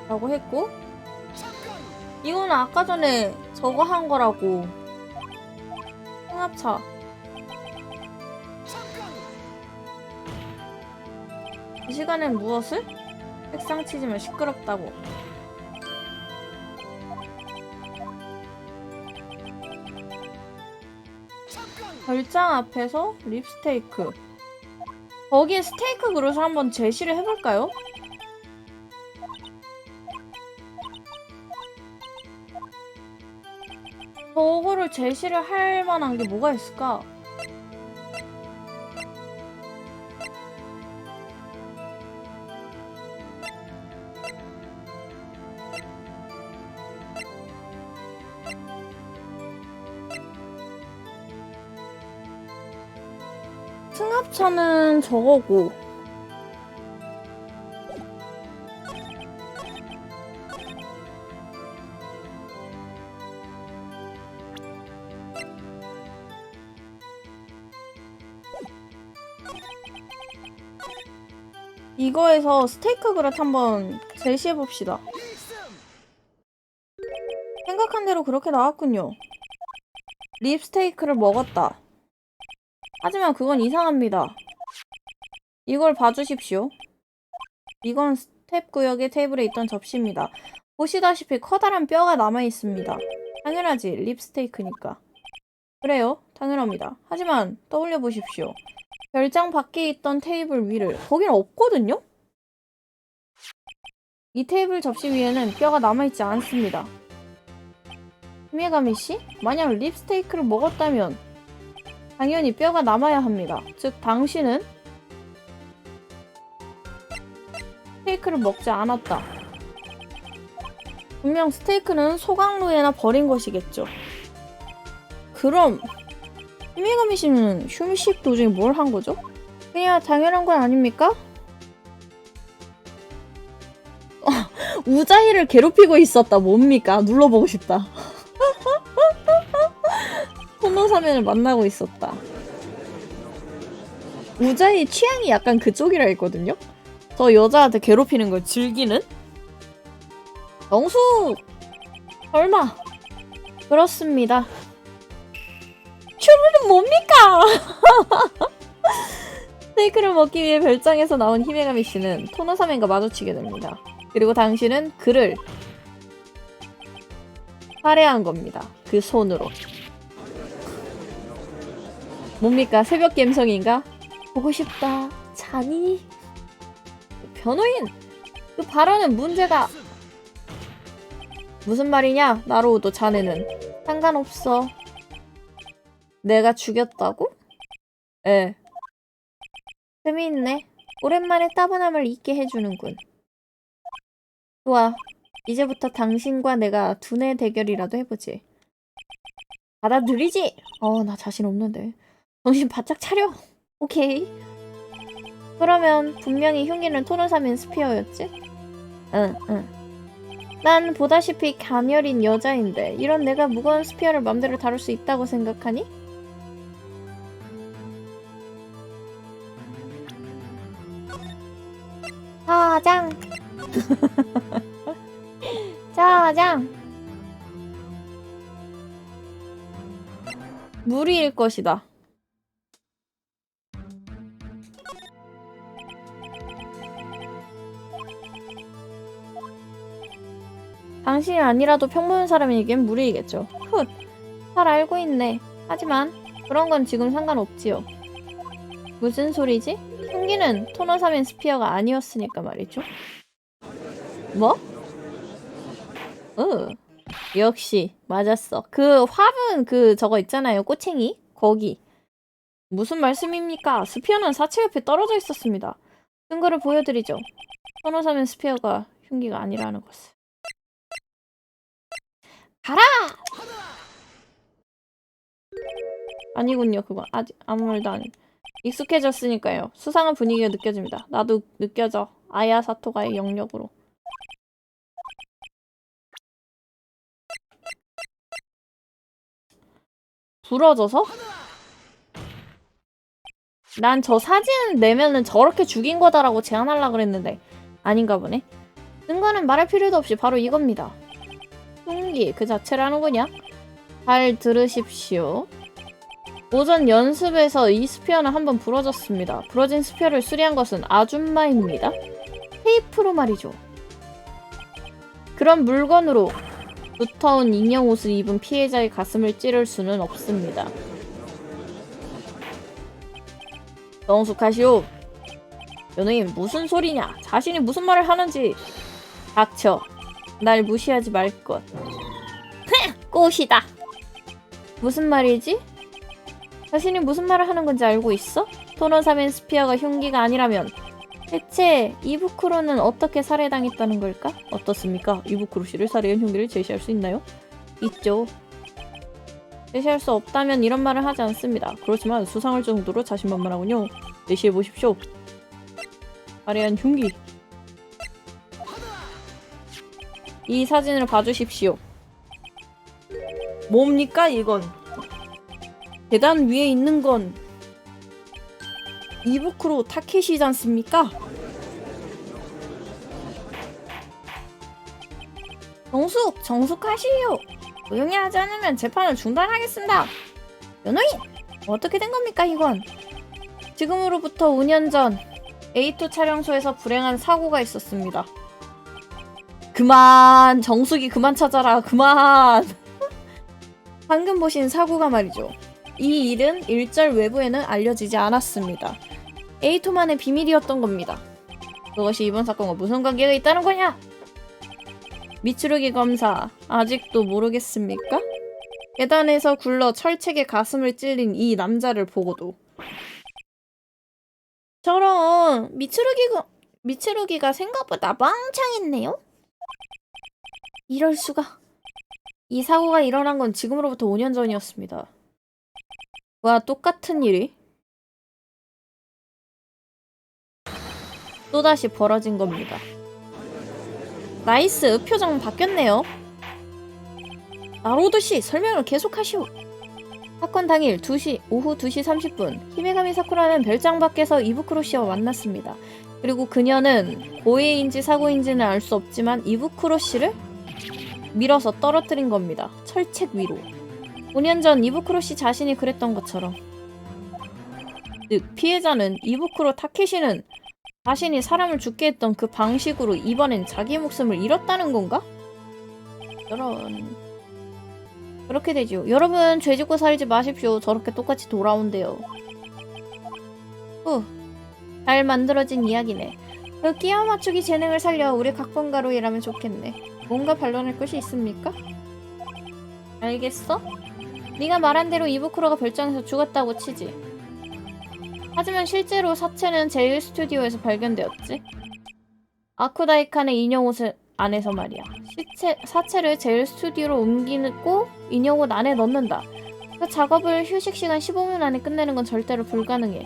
라고 했고, 이거는 아까 전에 저거 한 거라고. 승합차. 이 시간엔 무엇을? 책상 치지면 시끄럽다고. 별장 앞에서 립스테이크. 거기에 스테이크 그릇을 한번 제시를 해볼까요? 저거를 제시를 할 만한 게 뭐가 있을까? 승합차는 저거고. 이거에서 스테이크 그릇 한번 제시해봅시다. 생각한 대로 그렇게 나왔군요. 립스테이크를 먹었다. 하지만 그건 이상합니다. 이걸 봐주십시오. 이건 스텝 구역의 테이블에 있던 접시입니다. 보시다시피 커다란 뼈가 남아있습니다. 당연하지, 립스테이크니까. 그래요, 당연합니다. 하지만 떠올려 보십시오. 별장 밖에 있던 테이블 위를, 거긴 없거든요? 이 테이블 접시 위에는 뼈가 남아있지 않습니다. 히메가미씨? 만약 립스테이크를 먹었다면 당연히 뼈가 남아야 합니다. 즉 당신은 스테이크를 먹지 않았다. 분명 스테이크는 소각로에나 버린 것이겠죠. 그럼 히메가미씨는 휴식 도중에 뭘 한 거죠? 그냥 당연한 건 아닙니까? 우자희를 괴롭히고 있었다. 뭡니까? 눌러보고 싶다. 토노사면을 만나고 있었다. 우자희 취향이 약간 그쪽이라 했거든요? 저 여자한테 괴롭히는 걸 즐기는? 영수! 설마! 그렇습니다. 큐르는 뭡니까? 스테이크를 먹기 위해 별장에서 나온 히메가미 씨는 토노사면과 마주치게 됩니다. 그리고 당신은 그를 살해한 겁니다. 그 손으로. 뭡니까? 새벽 갬성인가? 보고 싶다. 자니? 변호인! 그 발언은 문제가... 무슨 말이냐? 나로우도 자네는. 상관없어. 내가 죽였다고? 에. 재미있네. 오랜만에 따분함을 잊게 해주는군. 좋아. 이제부터 당신과 내가 두뇌 대결이라도 해보지. 받아들이지? 나 자신 없는데. 정신 바짝 차려. 오케이. 그러면 분명히 흉기는 토노사면 스피어였지? 응. 난 보다시피 가녀린 여자인데 이런 내가 무거운 스피어를 맘대로 다룰 수 있다고 생각하니? 짜장! 짜장! 무리일 것이다. 당신이 아니라도 평범한 사람에겐 무리이겠죠. 훗, 잘 알고 있네. 하지만 그런 건 지금 상관없지요. 무슨 소리지? 흉기는 토너사면 스피어가 아니었으니까 말이죠. 뭐? 역시 맞았어. 그 화분 저거 있잖아요. 꼬챙이? 거기. 무슨 말씀입니까? 스피어는 사체 옆에 떨어져 있었습니다. 증거를 보여드리죠. 토너사면 스피어가 흉기가 아니라는 것을. 가라! 아니군요. 그건 아직 아무 말도 안 해. 익숙해졌으니까요. 수상한 분위기가 느껴집니다. 나도 느껴져. 아야 사토가의 영역으로. 부러져서? 난 저 사진 내면은 저렇게 죽인 거다라고 제안하려고 그랬는데 아닌가 보네. 증거는 말할 필요도 없이 바로 이겁니다. 흉기 그 자체라는거냐? 잘 들으십시오. 오전 연습에서 이 스피어는 한번 부러졌습니다. 부러진 스피어를 수리한 것은 아줌마입니다. 테이프로 말이죠. 그런 물건으로 두터운 인형 옷을 입은 피해자의 가슴을 찌를 수는 없습니다. 정숙하시오. 연예인 무슨 소리냐? 자신이 무슨 말을 하는지. 닥쳐. 날 무시하지 말 것. 꽃이다. 무슨 말이지? 자신이 무슨 말을 하는 건지 알고 있어? 토너사멘 스피어가 흉기가 아니라면 대체 이부쿠로는 어떻게 살해당했다는 걸까? 어떻습니까? 이부쿠로 씨를 살해한 흉기를 제시할 수 있나요? 있죠. 제시할 수 없다면 이런 말을 하지 않습니다. 그렇지만 수상할 정도로 자신만만하군요. 제시해보십시오. 살해한 흉기. 이 사진을 봐주십시오. 뭡니까 이건? 계단 위에 있는 건 이부쿠로 타케시지 않습니까? 정숙하시오. 조용히 하지 않으면 재판을 중단하겠습니다. 연호인! 어떻게 된 겁니까 이건? 지금으로부터 5년 전 A2 촬영소에서 불행한 사고가 있었습니다. 그만! 정숙이 그만 찾아라. 그만! 방금 보신 사고가 말이죠. 이 일은 일절 외부에는 알려지지 않았습니다. A2만의 비밀이었던 겁니다. 그것이 이번 사건과 무슨 관계가 있다는 거냐? 미츠루기 검사, 아직도 모르겠습니까? 계단에서 굴러 철책에 가슴을 찔린 이 남자를 보고도 저런 미츠루기가 생각보다 멍청했네요? 이럴 수가. 이 사고가 일어난 건 지금으로부터 5년 전이었습니다. 와, 똑같은 일이 또다시 벌어진 겁니다. 나이스, 표정 바뀌었네요. 나로드씨, 설명을 계속하시오. 사건 당일 오후 2시 30분 히메가미 사쿠라는 별장 밖에서 이부쿠로 씨와 만났습니다. 그리고 그녀는 고해인지 사고인지는 알 수 없지만 이부쿠로 씨를 밀어서 떨어뜨린 겁니다. 철책 위로. 5년 전 이부쿠로 씨 자신이 그랬던 것처럼. 즉, 피해자는 이부쿠로 타케시는 자신이 사람을 죽게 했던 그 방식으로 이번엔 자기 목숨을 잃었다는 건가? 저런... 그렇게 되죠. 여러분, 죄 짓고 살지 마십시오. 저렇게 똑같이 돌아온대요. 잘 만들어진 이야기네. 그 끼워 맞추기 재능을 살려 우리 각본가로 일하면 좋겠네. 뭔가 반론할 것이 있습니까? 알겠어? 네가 말한 대로 이부쿠로가 별장에서 죽었다고 치지. 하지만 실제로 사체는 제일 스튜디오에서 발견되었지. 아쿠다이칸의 인형옷 안에서 말이야. 사체를 제일 스튜디오로 옮기고 인형옷 안에 넣는다. 그 작업을 휴식 시간 15분 안에 끝내는 건 절대로 불가능해.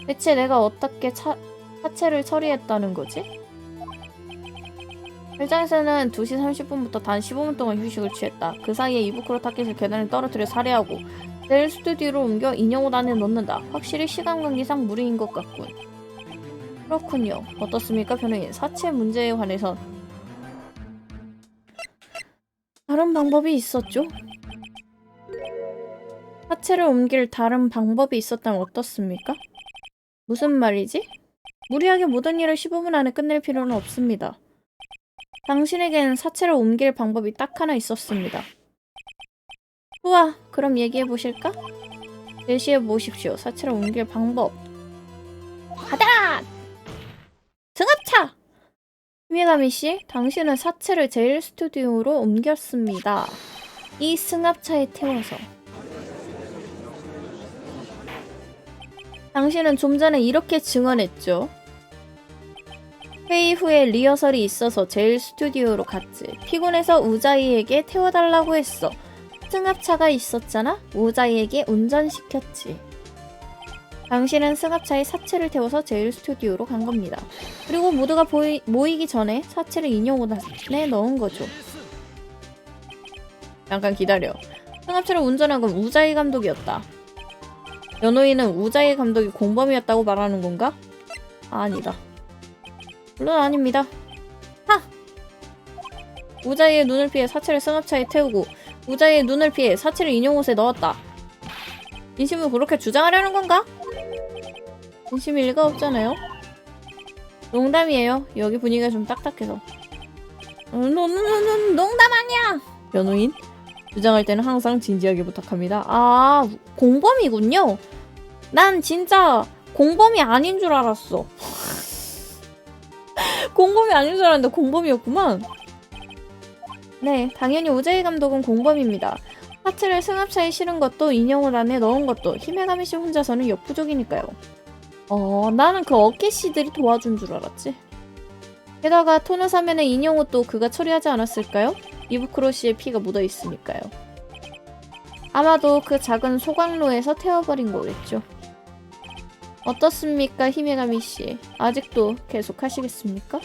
대체 내가 어떻게 사체를 처리했다는 거지? 별장에서는 2시 30분부터 단 15분 동안 휴식을 취했다. 그 사이에 이부쿠로 타켓을 계단에 떨어뜨려 살해하고 내일 스튜디오로 옮겨 인형옷 안에 넣는다. 확실히 시간 관계상 무리인 것 같군. 그렇군요. 어떻습니까, 변호인? 사체 문제에 관해선 다른 방법이 있었죠? 사체를 옮길 다른 방법이 있었다면 어떻습니까? 무슨 말이지? 무리하게 모든 일을 15분 안에 끝낼 필요는 없습니다. 당신에겐 사체를 옮길 방법이 딱 하나 있었습니다. 우와, 그럼 얘기해보실까? 제시해보십시오. 사체를 옮길 방법. 가다! 승합차! 히메가미씨, 당신은 사체를 제일 스튜디오로 옮겼습니다. 이 승합차에 태워서. 당신은 좀 전에 이렇게 증언했죠. 회의 후에 리허설이 있어서 제일 스튜디오로 갔지. 피곤해서 우자이에게 태워달라고 했어. 승합차가 있었잖아? 우자이에게 운전시켰지. 당신은 승합차에 사체를 태워서 제일 스튜디오로 간 겁니다. 그리고 모두가 모이기 전에 사체를 인형옷 안에 넣은 거죠. 잠깐 기다려. 승합차를 운전한 건 우자이 감독이었다. 연호인은 우자이 감독이 공범이었다고 말하는 건가? 아니다. 물론 아닙니다. 하! 우자이의 눈을 피해 사체를 승합차에 태우고 우자이의 눈을 피해 사체를 인형옷에 넣었다. 진심을 그렇게 주장하려는 건가? 진심일 리가 없잖아요. 농담이에요. 여기 분위기가 좀 딱딱해서. 농담 아니야! 변호인? 주장할 때는 항상 진지하게 부탁합니다. 아, 공범이군요? 난 진짜 공범이 아닌 줄 알았어. 공범이 아닌 줄 알았는데 공범이었구만. 네, 당연히 오재희 감독은 공범입니다. 하트를 승합차에 실은 것도 인형을 안에 넣은 것도 히메가미 씨 혼자서는 역부족이니까요. 나는 그 어깨 씨들이 도와준 줄 알았지. 게다가 토너 사면의 인형 옷도 그가 처리하지 않았을까요? 이부크로 씨의 피가 묻어 있으니까요. 아마도 그 작은 소각로에서 태워버린 거겠죠. 어떻습니까, 히메가미 씨? 아직도 계속 하시겠습니까?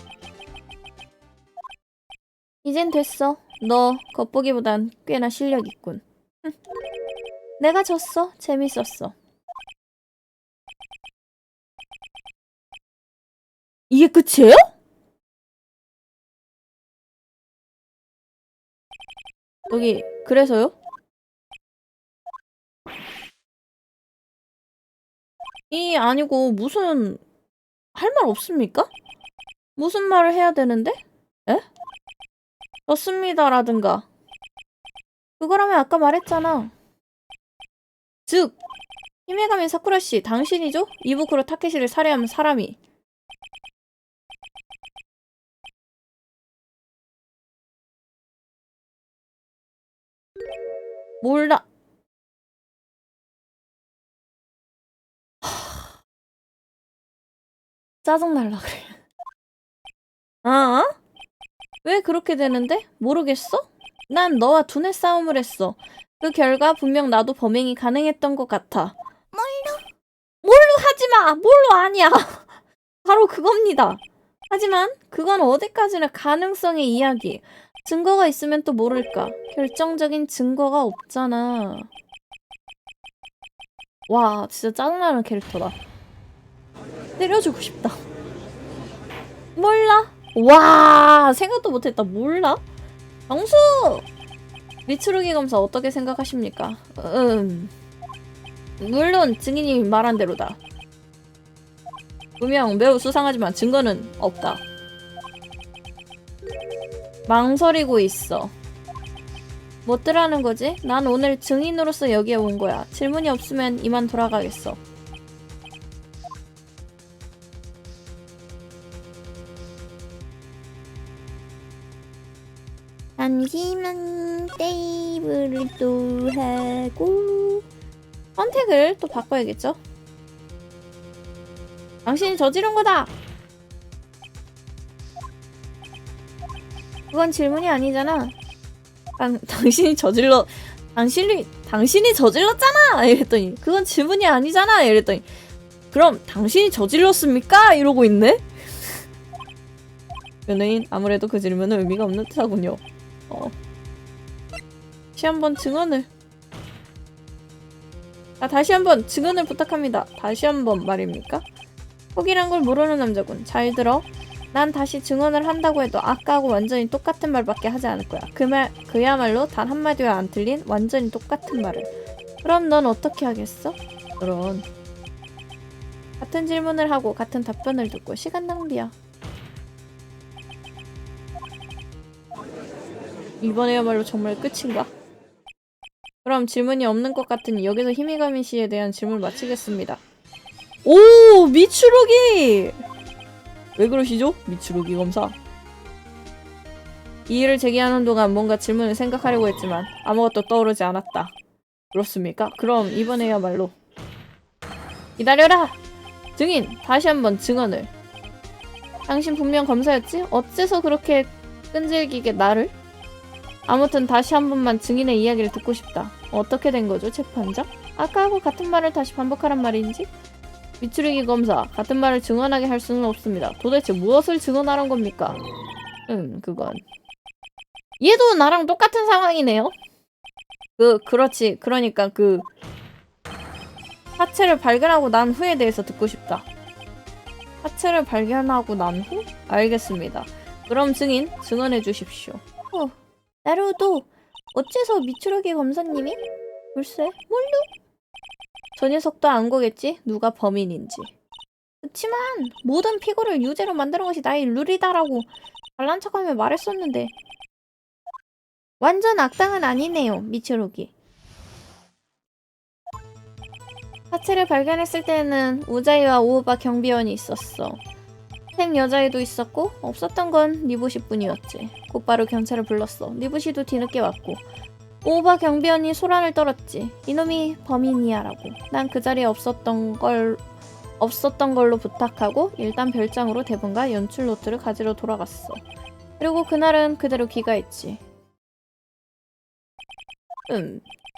이젠 됐어. 너 겉보기보단 꽤나 실력 있군. 내가 졌어. 재밌었어. 이게 끝이에요? 여기 그래서요? 이 아니고 무슨 할 말 없습니까? 무슨 말을 해야 되는데? 에? 졌습니다라든가. 그거라면 아까 말했잖아. 즉, 히메가미 사쿠라 씨, 당신이죠? 이부쿠로 타케시를 살해한 사람이. 몰라. 짜증날라 그래. 아? 왜 그렇게 되는데? 모르겠어? 난 너와 두뇌 싸움을 했어. 그 결과 분명 나도 범행이 가능했던 것 같아. 뭘로 하지마! 뭘로 아니야! 바로 그겁니다. 하지만 그건 어디까지나 가능성의 이야기. 증거가 있으면 또 모를까. 결정적인 증거가 없잖아. 와, 진짜 짜증나는 캐릭터다. 때려주고 싶다. 몰라? 와, 생각도 못했다. 몰라? 정수! 미츠루기 검사 어떻게 생각하십니까? 물론 증인이 말한 대로다. 분명 매우 수상하지만 증거는 없다. 망설이고 있어. 뭐 뜨라는 거지? 난 오늘 증인으로서 여기에 온 거야. 질문이 없으면 이만 돌아가겠어. 잠시만 테이블을 또 하고 선택을 또 바꿔야겠죠? 당신이 저지른 거다! 그건 질문이 아니잖아. 당신이 저질렀잖아! 이랬더니 그건 질문이 아니잖아! 이랬더니 그럼 당신이 저질렀습니까? 이러고 있네? 연예인 아무래도 그 질문은 의미가 없는 듯하군요. 다시 한번 증언을 다시 한번 증언을 부탁합니다. 다시 한번 말입니까? 혹이란 걸 모르는 남자군. 잘 들어. 난 다시 증언을 한다고 해도 아까하고 완전히 똑같은 말밖에 하지 않을 거야. 그야말로 단 한마디와 안 틀린 완전히 똑같은 말을. 그럼 넌 어떻게 하겠어? 그런 같은 질문을 하고 같은 답변을 듣고 시간 낭비야. 이번에야말로 정말 끝인가? 그럼 질문이 없는 것 같으니 여기서 히메가미 씨에 대한 질문을 마치겠습니다. 오! 미츠루기! 왜 그러시죠? 미츠루기 검사. 이의를 제기하는 동안 뭔가 질문을 생각하려고 했지만 아무것도 떠오르지 않았다. 그렇습니까? 그럼 이번에야말로 기다려라! 증인! 다시 한번 증언을. 당신 분명 검사였지? 어째서 그렇게 끈질기게 나를? 아무튼 다시 한 번만 증인의 이야기를 듣고 싶다. 어떻게 된 거죠, 재판장? 아까하고 같은 말을 다시 반복하란 말인지? 미츠루기 검사, 같은 말을 증언하게 할 수는 없습니다. 도대체 무엇을 증언하란 겁니까? 그건. 얘도 나랑 똑같은 상황이네요? 그렇지. 그러니까 사체를 발견하고 난 후에 대해서 듣고 싶다. 사체를 발견하고 난 후? 알겠습니다. 그럼 증인, 증언해 주십시오. 나루도 어째서 미츠루기 검사님이? 글쎄, 몰라. 저 녀석도 안 거겠지? 누가 범인인지. 그치만 모든 피고를 유죄로 만드는 것이 나의 룰이다라고 잘난 척하며 말했었는데 완전 악당은 아니네요, 미츠루기. 사체를 발견했을 때는 우자이와 오오바 경비원이 있었어. 생 여자애도 있었고 없었던 건 니보시뿐이었지. 곧바로 경찰을 불렀어. 니보시도 뒤늦게 왔고 오오바 경비원이 소란을 떨었지. 이놈이 범인이야라고. 난 그 자리에 없었던 걸로 부탁하고 일단 별장으로 대본과 연출 노트를 가지러 돌아갔어. 그리고 그날은 그대로 귀가했지.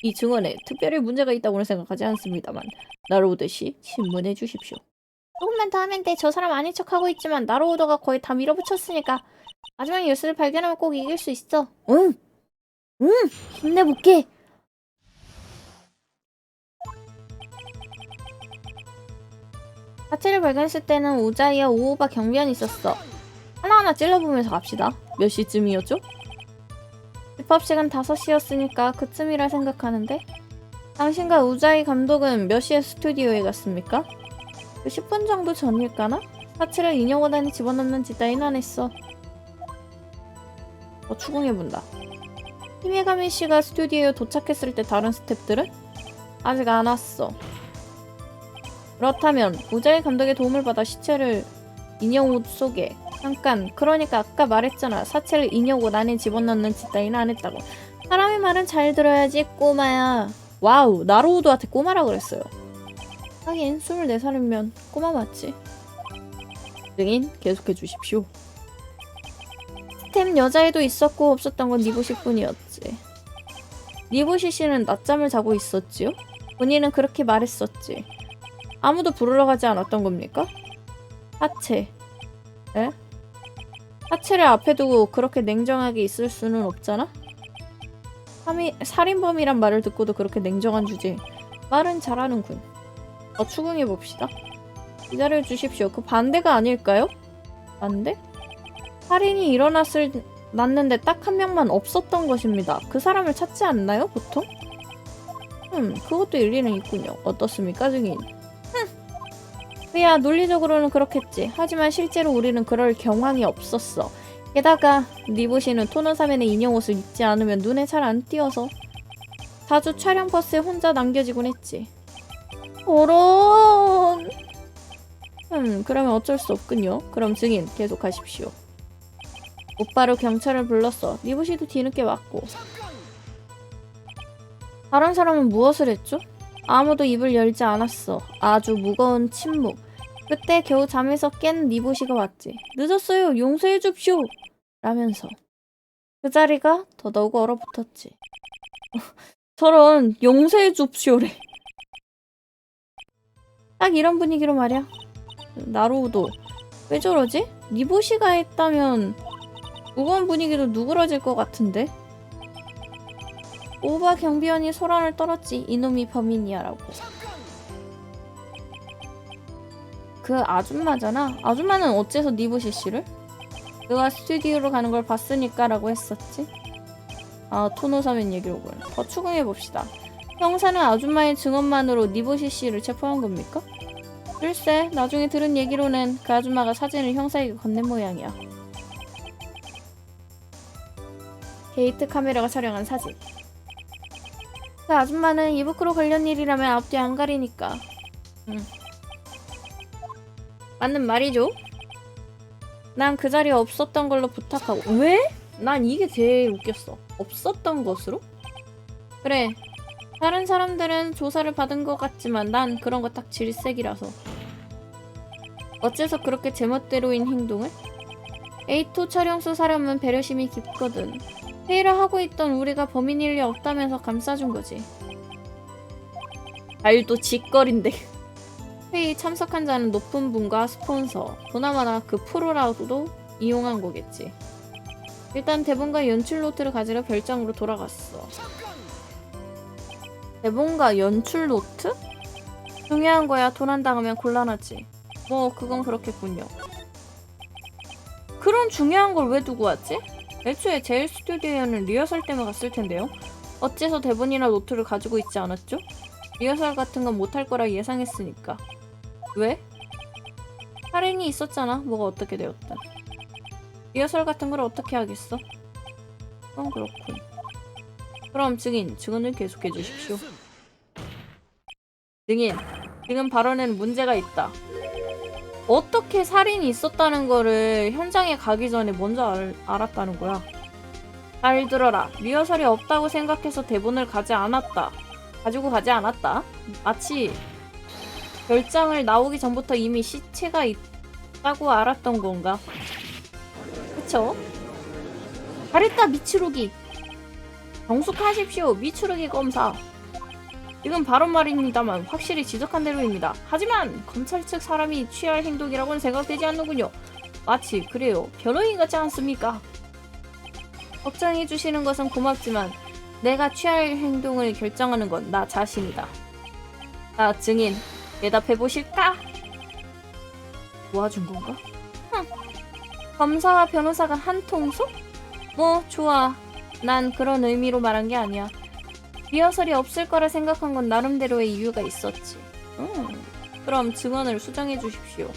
이 증언에 특별히 문제가 있다고는 생각하지 않습니다만 나로우드 씨 신문해 주십시오. 조금만 더 하면 돼. 저 사람 아닌 척하고 있지만 나로우드가 거의 다 밀어붙였으니까 마지막 뉴스를 발견하면 꼭 이길 수 있어. 응, 힘내볼게. 사체를 발견했을 때는 우자이와 오오바 경비원이 있었어. 하나하나 찔러보면서 갑시다. 몇 시쯤이었죠? 집합시간 5시였으니까 그쯤이라 생각하는데 당신과 우자이 감독은 몇 시에 스튜디오에 갔습니까? 10분 정도 전일까나? 사체를 인형 안에 집어넣는 짓 따윈 안 했어. 추궁해본다. 히메가미 씨가 스튜디오에 도착했을 때 다른 스태프들은? 아직 안 왔어. 그렇다면 우자이 감독의 도움을 받아 시체를 인형 옷 속에 잠깐, 그러니까 아까 말했잖아. 사체를 인형 옷 안에 집어넣는 짓 따위는 안 했다고. 사람의 말은 잘 들어야지 꼬마야. 와우, 나로우드한테 꼬마라 그랬어요. 하긴 24살이면 꼬마 맞지. 증인 계속해 주십시오. 스템 여자애도 있었고 없었던 건 니보시뿐이었지. 니보시 씨는 낮잠을 자고 있었지요? 본인은 그렇게 말했었지. 아무도 부르러 가지 않았던 겁니까? 사체. 에? 사체를 앞에 두고 그렇게 냉정하게 있을 수는 없잖아? 살인범이란 말을 듣고도 그렇게 냉정한 주제. 말은 잘하는군. 추궁해봅시다. 기다려 주십시오. 그 반대가 아닐까요? 반대? 살인이 났는데 딱 한 명만 없었던 것입니다. 그 사람을 찾지 않나요, 보통? 그것도 일리는 있군요. 어떻습니까, 증인? 그야 논리적으로는 그렇겠지. 하지만 실제로 우리는 그럴 경황이 없었어. 게다가 니보시는 토너사면의 인형 옷을 입지 않으면 눈에 잘 안 띄어서 자주 촬영 버스에 혼자 남겨지곤 했지. 저런... 그러면 어쩔 수 없군요. 그럼 증인 계속하십시오. 곧바로 경찰을 불렀어. 니보시도 뒤늦게 왔고. 다른 사람은 무엇을 했죠? 아무도 입을 열지 않았어. 아주 무거운 침묵. 그때 겨우 잠에서 깬 니보시가 왔지. 늦었어요. 용서해 줍쇼. 라면서. 그 자리가 더더욱 얼어붙었지. 저런 용서해 줍쇼래. 딱 이런 분위기로 말이야. 나로우도 왜 저러지? 니보시가 했다면 무거운 분위기도 누그러질 것 같은데? 오바 경비원이 소란을 떨었지. 이놈이 범인이야 라고. 그 아줌마잖아. 아줌마는 어째서 니보시 씨를? 그가 스튜디오로 가는 걸 봤으니까 라고 했었지. 토노사면 얘기로군. 더 추궁해봅시다. 형사는 아줌마의 증언만으로 니보시 씨를 체포한 겁니까? 글쎄, 나중에 들은 얘기로는 그 아줌마가 사진을 형사에게 건넨 모양이야. 게이트 카메라가 촬영한 사진. 그 아줌마는 이부크로 관련 일이라면 앞뒤 안 가리니까. 맞는 말이죠? 난 그 자리에 없었던 걸로 부탁하고. 왜? 난 이게 제일 웃겼어. 없었던 것으로? 그래. 다른 사람들은 조사를 받은 것 같지만 난 그런 거 딱 질색이라서. 어째서 그렇게 제멋대로인 행동을? 에이토 촬영소 사람은 배려심이 깊거든. 회의를 하고 있던 우리가 범인일 리 없다면서 감싸준 거지. 말도 짓거린데. 회의 참석한 자는 높은 분과 스폰서, 보나마나 그 프로라도 이용한 거겠지. 일단 대본과 연출 노트를 가지러 별장으로 돌아갔어. 대본과 연출 노트? 중요한 거야. 도난당하면 곤란하지. 뭐 그건 그렇겠군요. 그런 중요한 걸 왜 두고 왔지? 애초에 제일 스튜디오에는 리허설 때만 갔을 텐데요. 어째서 대본이나 노트를 가지고 있지 않았죠? 리허설 같은 건 못할 거라 예상했으니까. 왜? 살인이 있었잖아. 뭐가 어떻게 되었든. 리허설 같은 걸 어떻게 하겠어? 그건 그렇군. 그럼 증인을 계속해 주십시오. 증인, 지금 발언에는 문제가 있다. 어떻게 살인이 있었다는 거를 현장에 가기 전에 먼저 알았다는 거야. 잘 들어라. 리허설이 없다고 생각해서 대본을 가지고 가지 않았다. 마치 결장을 나오기 전부터 이미 시체가 있다고 알았던 건가? 그쵸? 잘했다, 미추루기. 정숙하십시오, 미추루기 검사. 지금 발언 말입니다만 확실히 지적한 대로입니다. 하지만 검찰 측 사람이 취할 행동이라고는 생각되지 않는군요. 마치 그래요. 변호인 같지 않습니까? 걱정해 주시는 것은 고맙지만 내가 취할 행동을 결정하는 건 나 자신이다. 자, 증인, 대답해 보실까? 모아준 건가? 검사와 변호사가 한 통속? 뭐 좋아. 난 그런 의미로 말한 게 아니야. 리허설이 없을 거라 생각한 건 나름대로의 이유가 있었지. 그럼 증언을 수정해 주십시오.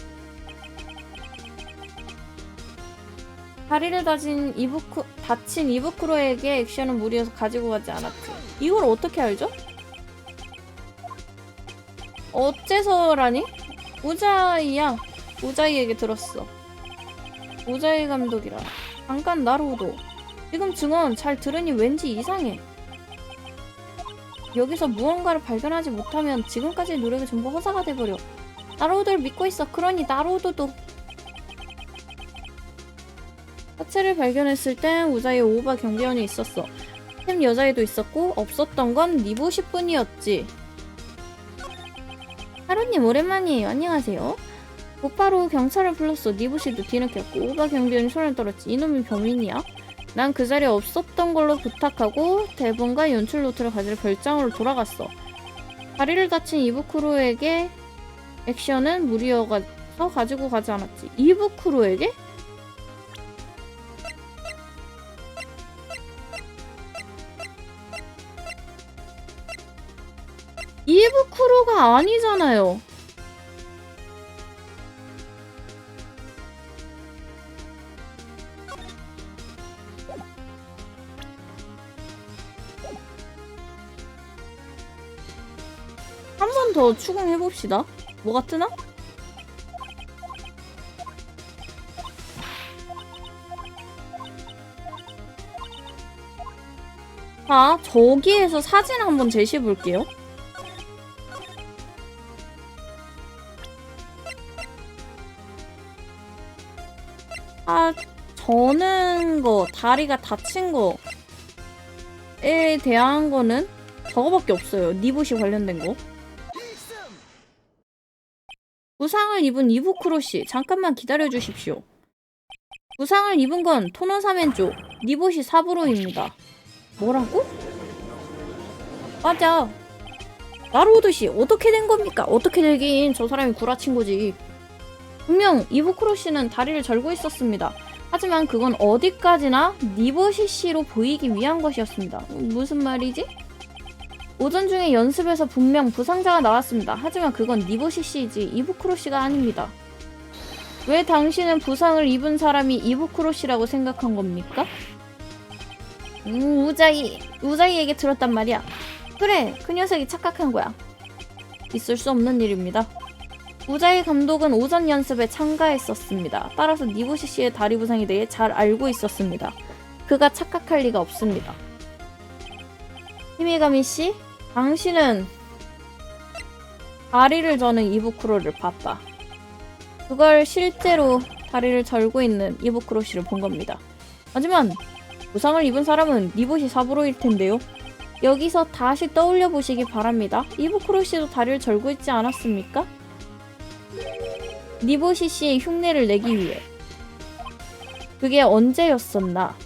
다리를 다친 이부쿠로에게 액션은 무리여서 가지고 가지 않았지. 이걸 어떻게 알죠? 어째서라니? 우자이야. 우자이에게 들었어. 우자이 감독이라. 잠깐 나루오도. 지금 증언 잘 들으니 왠지 이상해. 여기서 무언가를 발견하지 못하면 지금까지의 노력이 전부 허사가 돼버려. 나루오도를 믿고 있어. 그러니 나루오도도. 사체를 발견했을 땐 우자이에 오바 경비원이 있었어. 템 여자애도 있었고 없었던 건 니보시뿐이었지. 하루님 오랜만이에요. 안녕하세요. 곧바로 경찰을 불렀어. 니보시도 뒤늦혔고 오바 경비원이 손을 떨었지. 이놈이 범인이야? 난 그 자리에 없었던 걸로 부탁하고 대본과 연출 노트를 가지러 별장으로 돌아갔어. 다리를 다친 이부쿠로에게 액션은 무리여서 가지고 가지 않았지. 이부쿠로에게? 이부쿠로가 아니잖아요. 한 번 더 추궁해봅시다. 뭐가 뜨나? 자, 저기에서 사진 한번 제시해볼게요. 저는 다리가 다친 거에 대한 거는 저거밖에 없어요. 니보시 관련된 거. 부상을 입은 이부쿠로씨, 잠깐만 기다려주십시오. 부상을 입은 건 토노사멘조, 니보시 사부로입니다. 뭐라고? 맞아. 나루오도씨, 어떻게 된 겁니까? 어떻게 되긴, 저 사람이 구라친 거지. 분명 이부쿠로씨는 다리를 절고 있었습니다. 하지만 그건 어디까지나 니보시씨로 보이기 위한 것이었습니다. 무슨 말이지? 오전 중에 연습에서 분명 부상자가 나왔습니다. 하지만 그건 니보시씨이지 이부쿠로씨가 아닙니다. 왜 당신은 부상을 입은 사람이 이부쿠로씨라고 생각한 겁니까? 우자이에게 들었단 말이야. 그래, 그 녀석이 착각한 거야. 있을 수 없는 일입니다. 우자이 감독은 오전 연습에 참가했었습니다. 따라서 니보시 씨의 다리 부상에 대해 잘 알고 있었습니다. 그가 착각할 리가 없습니다. 히미가미 씨, 당신은 다리를 저는 이부쿠로를 봤다. 그걸 실제로 다리를 절고 있는 이부쿠로 씨를 본 겁니다. 하지만 부상을 입은 사람은 니보시 사부로일 텐데요. 여기서 다시 떠올려 보시기 바랍니다. 이부쿠로 씨도 다리를 절고 있지 않았습니까? 니보시 씨의 흉내를 내기 위해. 그게 언제였었나?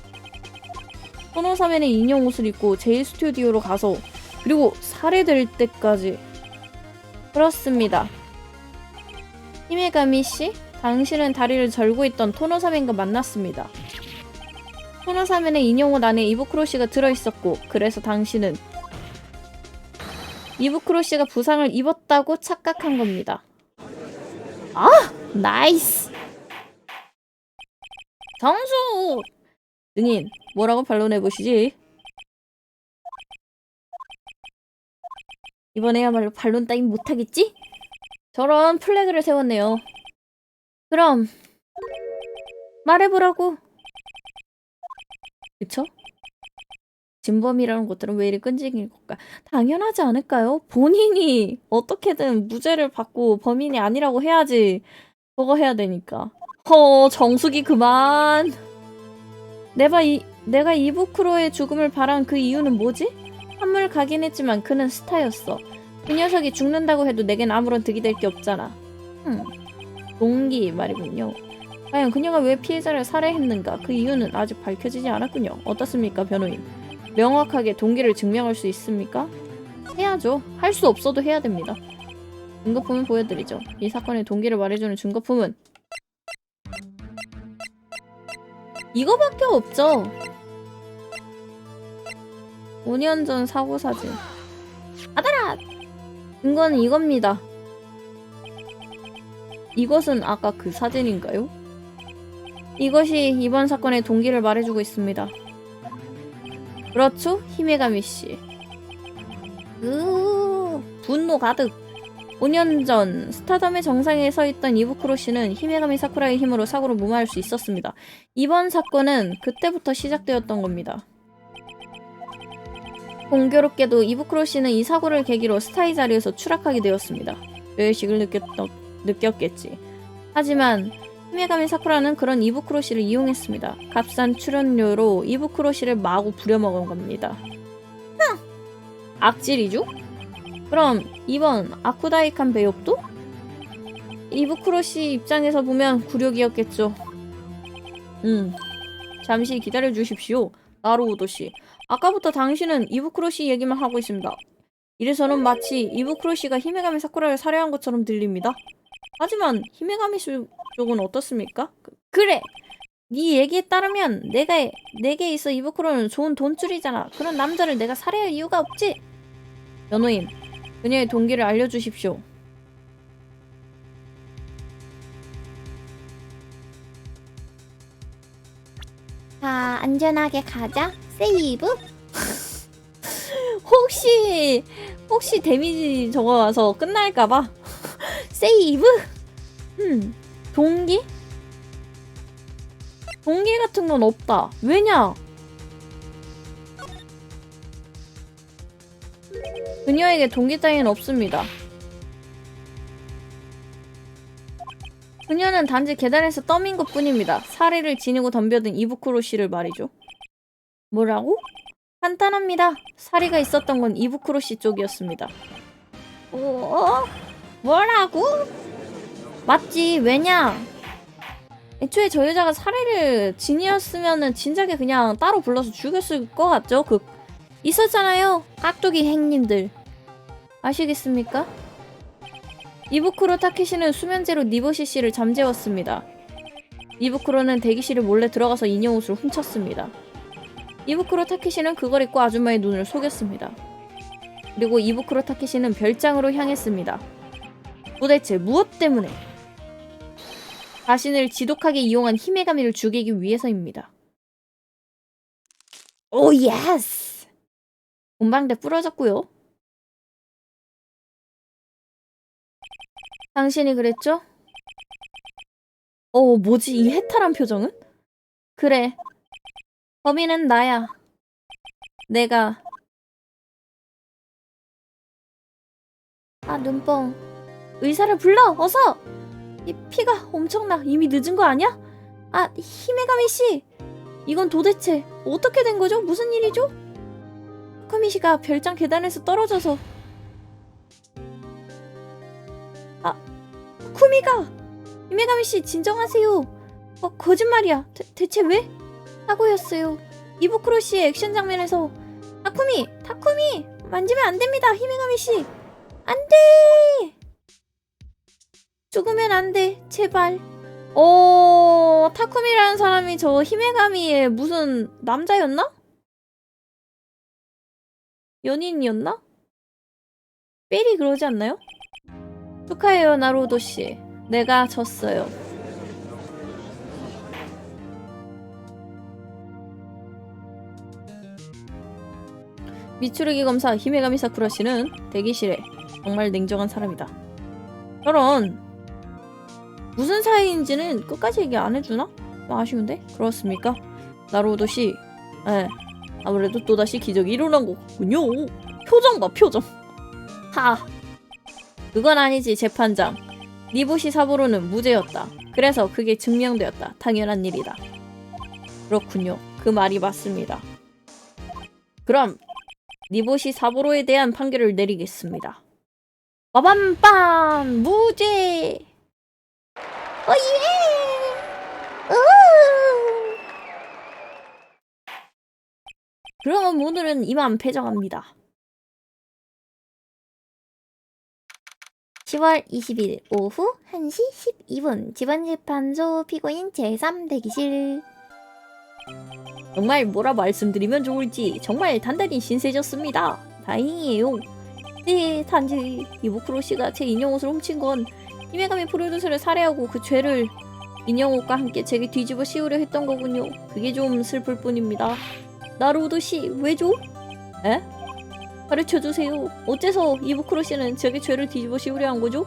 토노사멘의 인형 옷을 입고 제이 스튜디오로 가서 그리고 살해될 때까지. 그렇습니다. 히메가미 씨, 당신은 다리를 절고 있던 토노사멘과 만났습니다. 토노사멘의 인형 옷 안에 이부쿠로 씨가 들어있었고, 그래서 당신은 이부크로 씨가 부상을 입었다고 착각한 겁니다. 아! 나이스! 정수! 등인, 뭐라고 반론해보시지? 이번에야말로 반론 따윈 못하겠지? 저런 플래그를 세웠네요. 그럼 말해보라고. 그쵸? 진범이라는 것들은 왜 이리 끈질긴 걸까? 당연하지 않을까요? 본인이 어떻게든 무죄를 받고 범인이 아니라고 해야지 그거 해야 되니까. 정수기 그만. 내가 이부크로의 죽음을 바란 그 이유는 뭐지? 한물 가긴 했지만 그는 스타였어. 그 녀석이 죽는다고 해도 내겐 아무런 득이 될 게 없잖아. 동기 말이군요. 과연 그녀가 왜 피해자를 살해했는가? 그 이유는 아직 밝혀지지 않았군요. 어떻습니까, 변호인? 명확하게 동기를 증명할 수 있습니까? 해야죠. 할 수 없어도 해야 됩니다. 증거품을 보여드리죠. 이 사건의 동기를 말해주는 증거품은 이거밖에 없죠. 5년 전 사고 사진. 아들아! 증거는 이겁니다. 이것은 아까 그 사진인가요? 이것이 이번 사건의 동기를 말해주고 있습니다. 그렇죠? 히메가미씨. 분노 가득. 5년 전 스타덤의 정상에 서있던 이부크로 씨는 히메가미 사쿠라의 힘으로 사고를 무마할 수 있었습니다. 이번 사건은 그때부터 시작되었던 겁니다. 공교롭게도 이부크로 씨는 이 사고를 계기로 스타의 자리에서 추락하게 되었습니다. 의식을 느꼈겠지. 하지만 히메가미 사쿠라는 그런 이부크로 씨를 이용했습니다. 값싼 출연료로 이부크로 씨를 마구 부려먹은 겁니다. 악질이죠? 그럼 이번 아쿠다이칸 배역도? 이부크로 씨 입장에서 보면 굴욕이었겠죠. 잠시 기다려 주십시오. 나루오도 씨. 아까부터 당신은 이부크로 씨 얘기만 하고 있습니다. 이래서는 마치 이부크로 씨가 히메가미 사쿠라를 살해한 것처럼 들립니다. 하지만 히메가미 씨 쪽은 어떻습니까? 그래! 네 얘기에 따르면 내게 있어 이부크로는 좋은 돈줄이잖아. 그런 남자를 내가 살해할 이유가 없지. 변호인, 그녀의 동기를 알려주십시오. 자, 안전하게 가자. 세이브? 혹시 데미지 저거 와서 끝날까봐? 세이브? 동기? 동기 같은 건 없다. 왜냐? 그녀에게 동기 따위는 없습니다. 그녀는 단지 계단에서 떠민 것 뿐입니다. 살해를 지니고 덤벼든 이부크로 씨를 말이죠. 뭐라고? 간단합니다. 살해가 있었던 건 이부크로 씨 쪽이었습니다. 뭐라고? 맞지. 왜냐? 애초에 저 여자가 살해를 지니었으면은 진작에 그냥 따로 불러서 죽였을 것 같죠? 있었잖아요. 깍두기 행님들. 아시겠습니까? 이부크로 타케시는 수면제로 니보시 씨를 잠재웠습니다. 이부크로는 대기실에 몰래 들어가서 인형 옷을 훔쳤습니다. 이부크로 타케시는 그걸 입고 아줌마의 눈을 속였습니다. 그리고 이부크로 타케시는 별장으로 향했습니다. 도대체 무엇 때문에? 자신을 지독하게 이용한 히메가미를 죽이기 위해서입니다. 오 예스! 공방대 부러졌고요. 당신이 그랬죠? 뭐지 이 해탈한 표정은? 그래. 범인은 나야. 내가. 눈뽕. 의사를 불러! 어서! 이 피가 엄청나. 이미 늦은 거 아니야? 히메가미 씨! 이건 도대체 어떻게 된 거죠? 무슨 일이죠? 타쿠미 씨가 별장 계단에서 떨어져서. 타쿠미가! 히메가미 씨 진정하세요. 거짓말이야. 대체 왜? 사고였어요. 이부크로 씨의 액션 장면에서 타쿠미! 만지면 안 됩니다. 히메가미 씨! 안 돼! 죽으면 안 돼. 제발. 타쿠미라는 사람이 저 히메가미의 무슨 남자였나? 연인이었나? 삘이 그러지 않나요? 축하해요, 나루오도씨. 내가 졌어요. 미추르기 검사 히메가미 사쿠라씨는 대기실에 정말 냉정한 사람이다. 저런 무슨 사이인지는 끝까지 얘기 안 해주나? 아쉬운데? 그렇습니까? 나루오도씨, 아무래도 또다시 기적이 일어난 거군요. 표정 봐, 표정. 하, 그건 아니지, 재판장. 니보시 사보로는 무죄였다. 그래서 그게 증명되었다. 당연한 일이다. 그렇군요. 그 말이 맞습니다. 그럼 니보시 사보로에 대한 판결을 내리겠습니다. 빠밤빰! 무죄! 오예! 그럼 오늘은 이만 패정합니다. 10월 20일 오후 1시 12분 지방재판소 피고인 제3대기실. 정말 뭐라 말씀드리면 좋을지 정말 단단히 신세졌습니다. 다행이에요. 네, 단지 이부크로씨가 제 인형옷을 훔친 건 히메가미 프로듀서를 살해하고 그 죄를 인형옷과 함께 제게 뒤집어 씌우려 했던 거군요. 그게 좀 슬플 뿐입니다. 나루오도씨, 왜죠? 에? 가르쳐주세요. 어째서 이부크로씨는 제게 죄를 뒤집어 씌우려 한 거죠?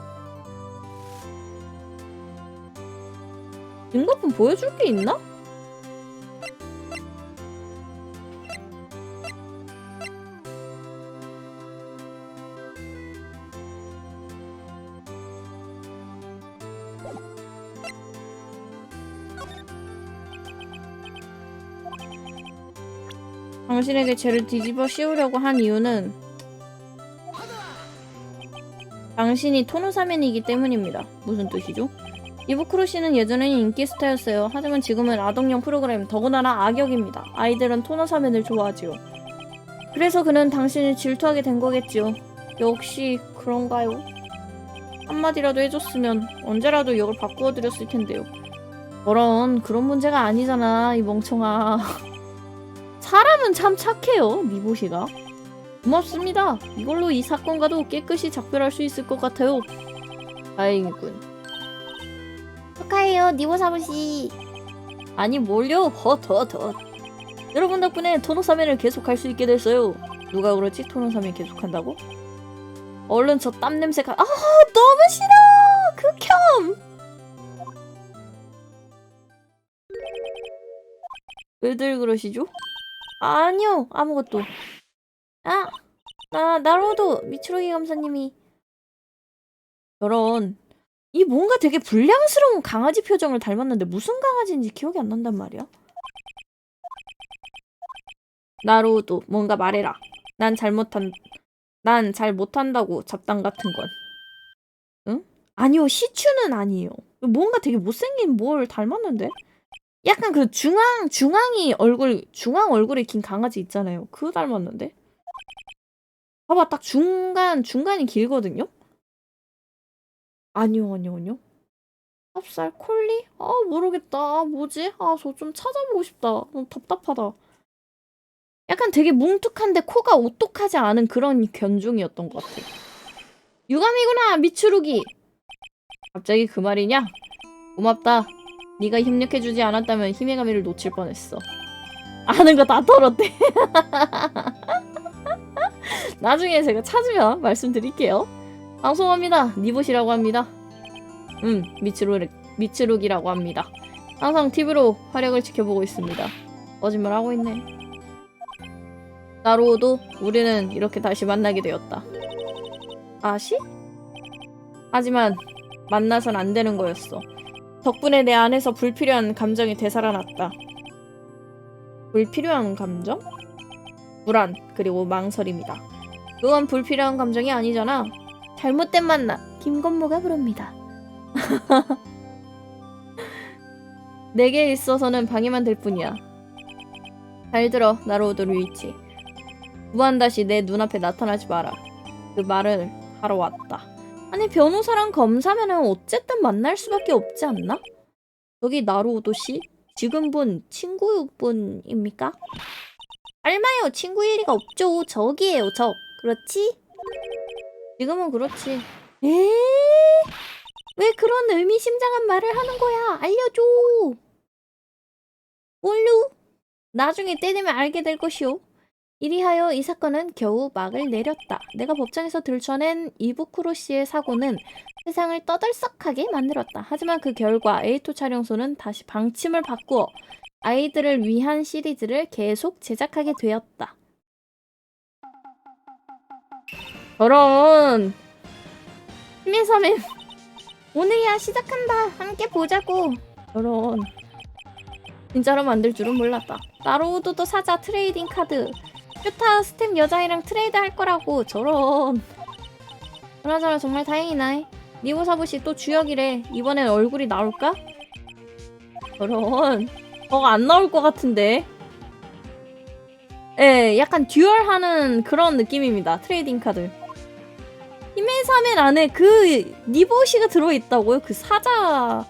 증거품 보여줄 게 있나? 당신에게 죄를 뒤집어 씌우려고 한 이유는 당신이 토노사면이기 때문입니다. 무슨 뜻이죠? 이부크로 씨는 예전에는 인기 스타였어요. 하지만 지금은 아동용 프로그램, 더구나 악역입니다. 아이들은 토노사면을 좋아하지요. 그래서 그는 당신을 질투하게 된 거겠지요. 역시 그런가요? 한마디라도 해줬으면 언제라도 역을 바꾸어드렸을 텐데요. 그런 문제가 아니잖아, 이 멍청아. 사람은 참 착해요, 니보시가. 고맙습니다. 이걸로 이 사건과도 깨끗이 작별할 수 있을 것 같아요. 다행이군. 축하해요, 니보사부씨. 아니 뭘요? 헛. 여러분 덕분에 토노사면을 계속할 수 있게 됐어요. 누가 그렇지? 토노사면 계속한다고? 얼른 저 땀 냄새가... 너무 싫어! 극혐! 왜들 그러시죠? 아니요, 아무것도. 나로도 미츠루기 검사님이 저런 이 뭔가 되게 불량스러운 강아지 표정을 닮았는데 무슨 강아지인지 기억이 안 난단 말이야. 나로도 뭔가 말해라. 난 잘 못한다고 잡담 같은 건. 응? 아니요, 시추는 아니에요. 뭔가 되게 못생긴 뭘 닮았는데? 약간 그 중앙 얼굴에 긴 강아지 있잖아요. 그거 닮았는데? 봐봐, 딱 중간이 길거든요? 아니요. 찹쌀? 콜리? 모르겠다. 뭐지? 저 좀 찾아보고 싶다. 너무 답답하다. 약간 되게 뭉툭한데 코가 오똑하지 않은 그런 견종이었던 것 같아. 유감이구나, 미츠루기! 갑자기 그 말이냐? 고맙다. 네가 협력해주지 않았다면 히메가미를 놓칠 뻔했어. 아는 거 다 털었대. 나중에 제가 찾으면 말씀드릴게요. 방송합니다. 니보시라고 합니다. 미츠루기라고 합니다. 항상 TV로 활약을 지켜보고 있습니다. 거짓말하고 있네. 나로도 우리는 이렇게 다시 만나게 되었다. 다시? 하지만 만나선 안 되는 거였어. 덕분에 내 안에서 불필요한 감정이 되살아났다. 불필요한 감정? 불안, 그리고 망설임이다. 그건 불필요한 감정이 아니잖아. 잘못된 만남, 김건모가 부릅니다. 내게 있어서는 방해만 될 뿐이야. 잘 들어, 나로우도 류이치. 무한다시 내 눈앞에 나타나지 마라. 그 말을 하러 왔다. 아니, 변호사랑 검사면은 어쨌든 만날 수밖에 없지 않나? 저기 나루오도씨? 지금 본 친구분입니까? 알마요, 친구일 리가 없죠. 저기에요, 저. 그렇지? 지금은 그렇지. 에? 왜 그런 의미심장한 말을 하는 거야? 알려줘. 뭘로? 나중에 때 되면 알게 될 것이오. 이리하여 이 사건은 겨우 막을 내렸다. 내가 법정에서 들춰낸 이부쿠로 씨의 사고는 세상을 떠들썩하게 만들었다. 하지만 그 결과 에이토 촬영소는 다시 방침을 바꾸어 아이들을 위한 시리즈를 계속 제작하게 되었다. 저런 힘내서면 오늘이야 시작한다. 함께 보자고. 저런 진짜로 만들 줄은 몰랐다. 나로우도도 사자 트레이딩 카드. 슈타 스텝 여자애랑 트레이드 할 거라고. 저런. 그나저나 정말 다행이네. 니보사부시 또 주역이래. 이번엔 얼굴이 나올까? 저런. 저거 안 나올 것 같은데. 예, 약간 듀얼하는 그런 느낌입니다. 트레이딩 카드. 히메사멘 안에 그 니보시가 들어있다고요? 그 사자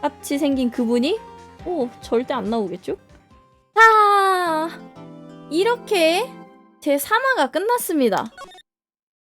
같이 생긴 그분이? 오, 절대 안 나오겠죠? 자, 이렇게 제 3화가 끝났습니다.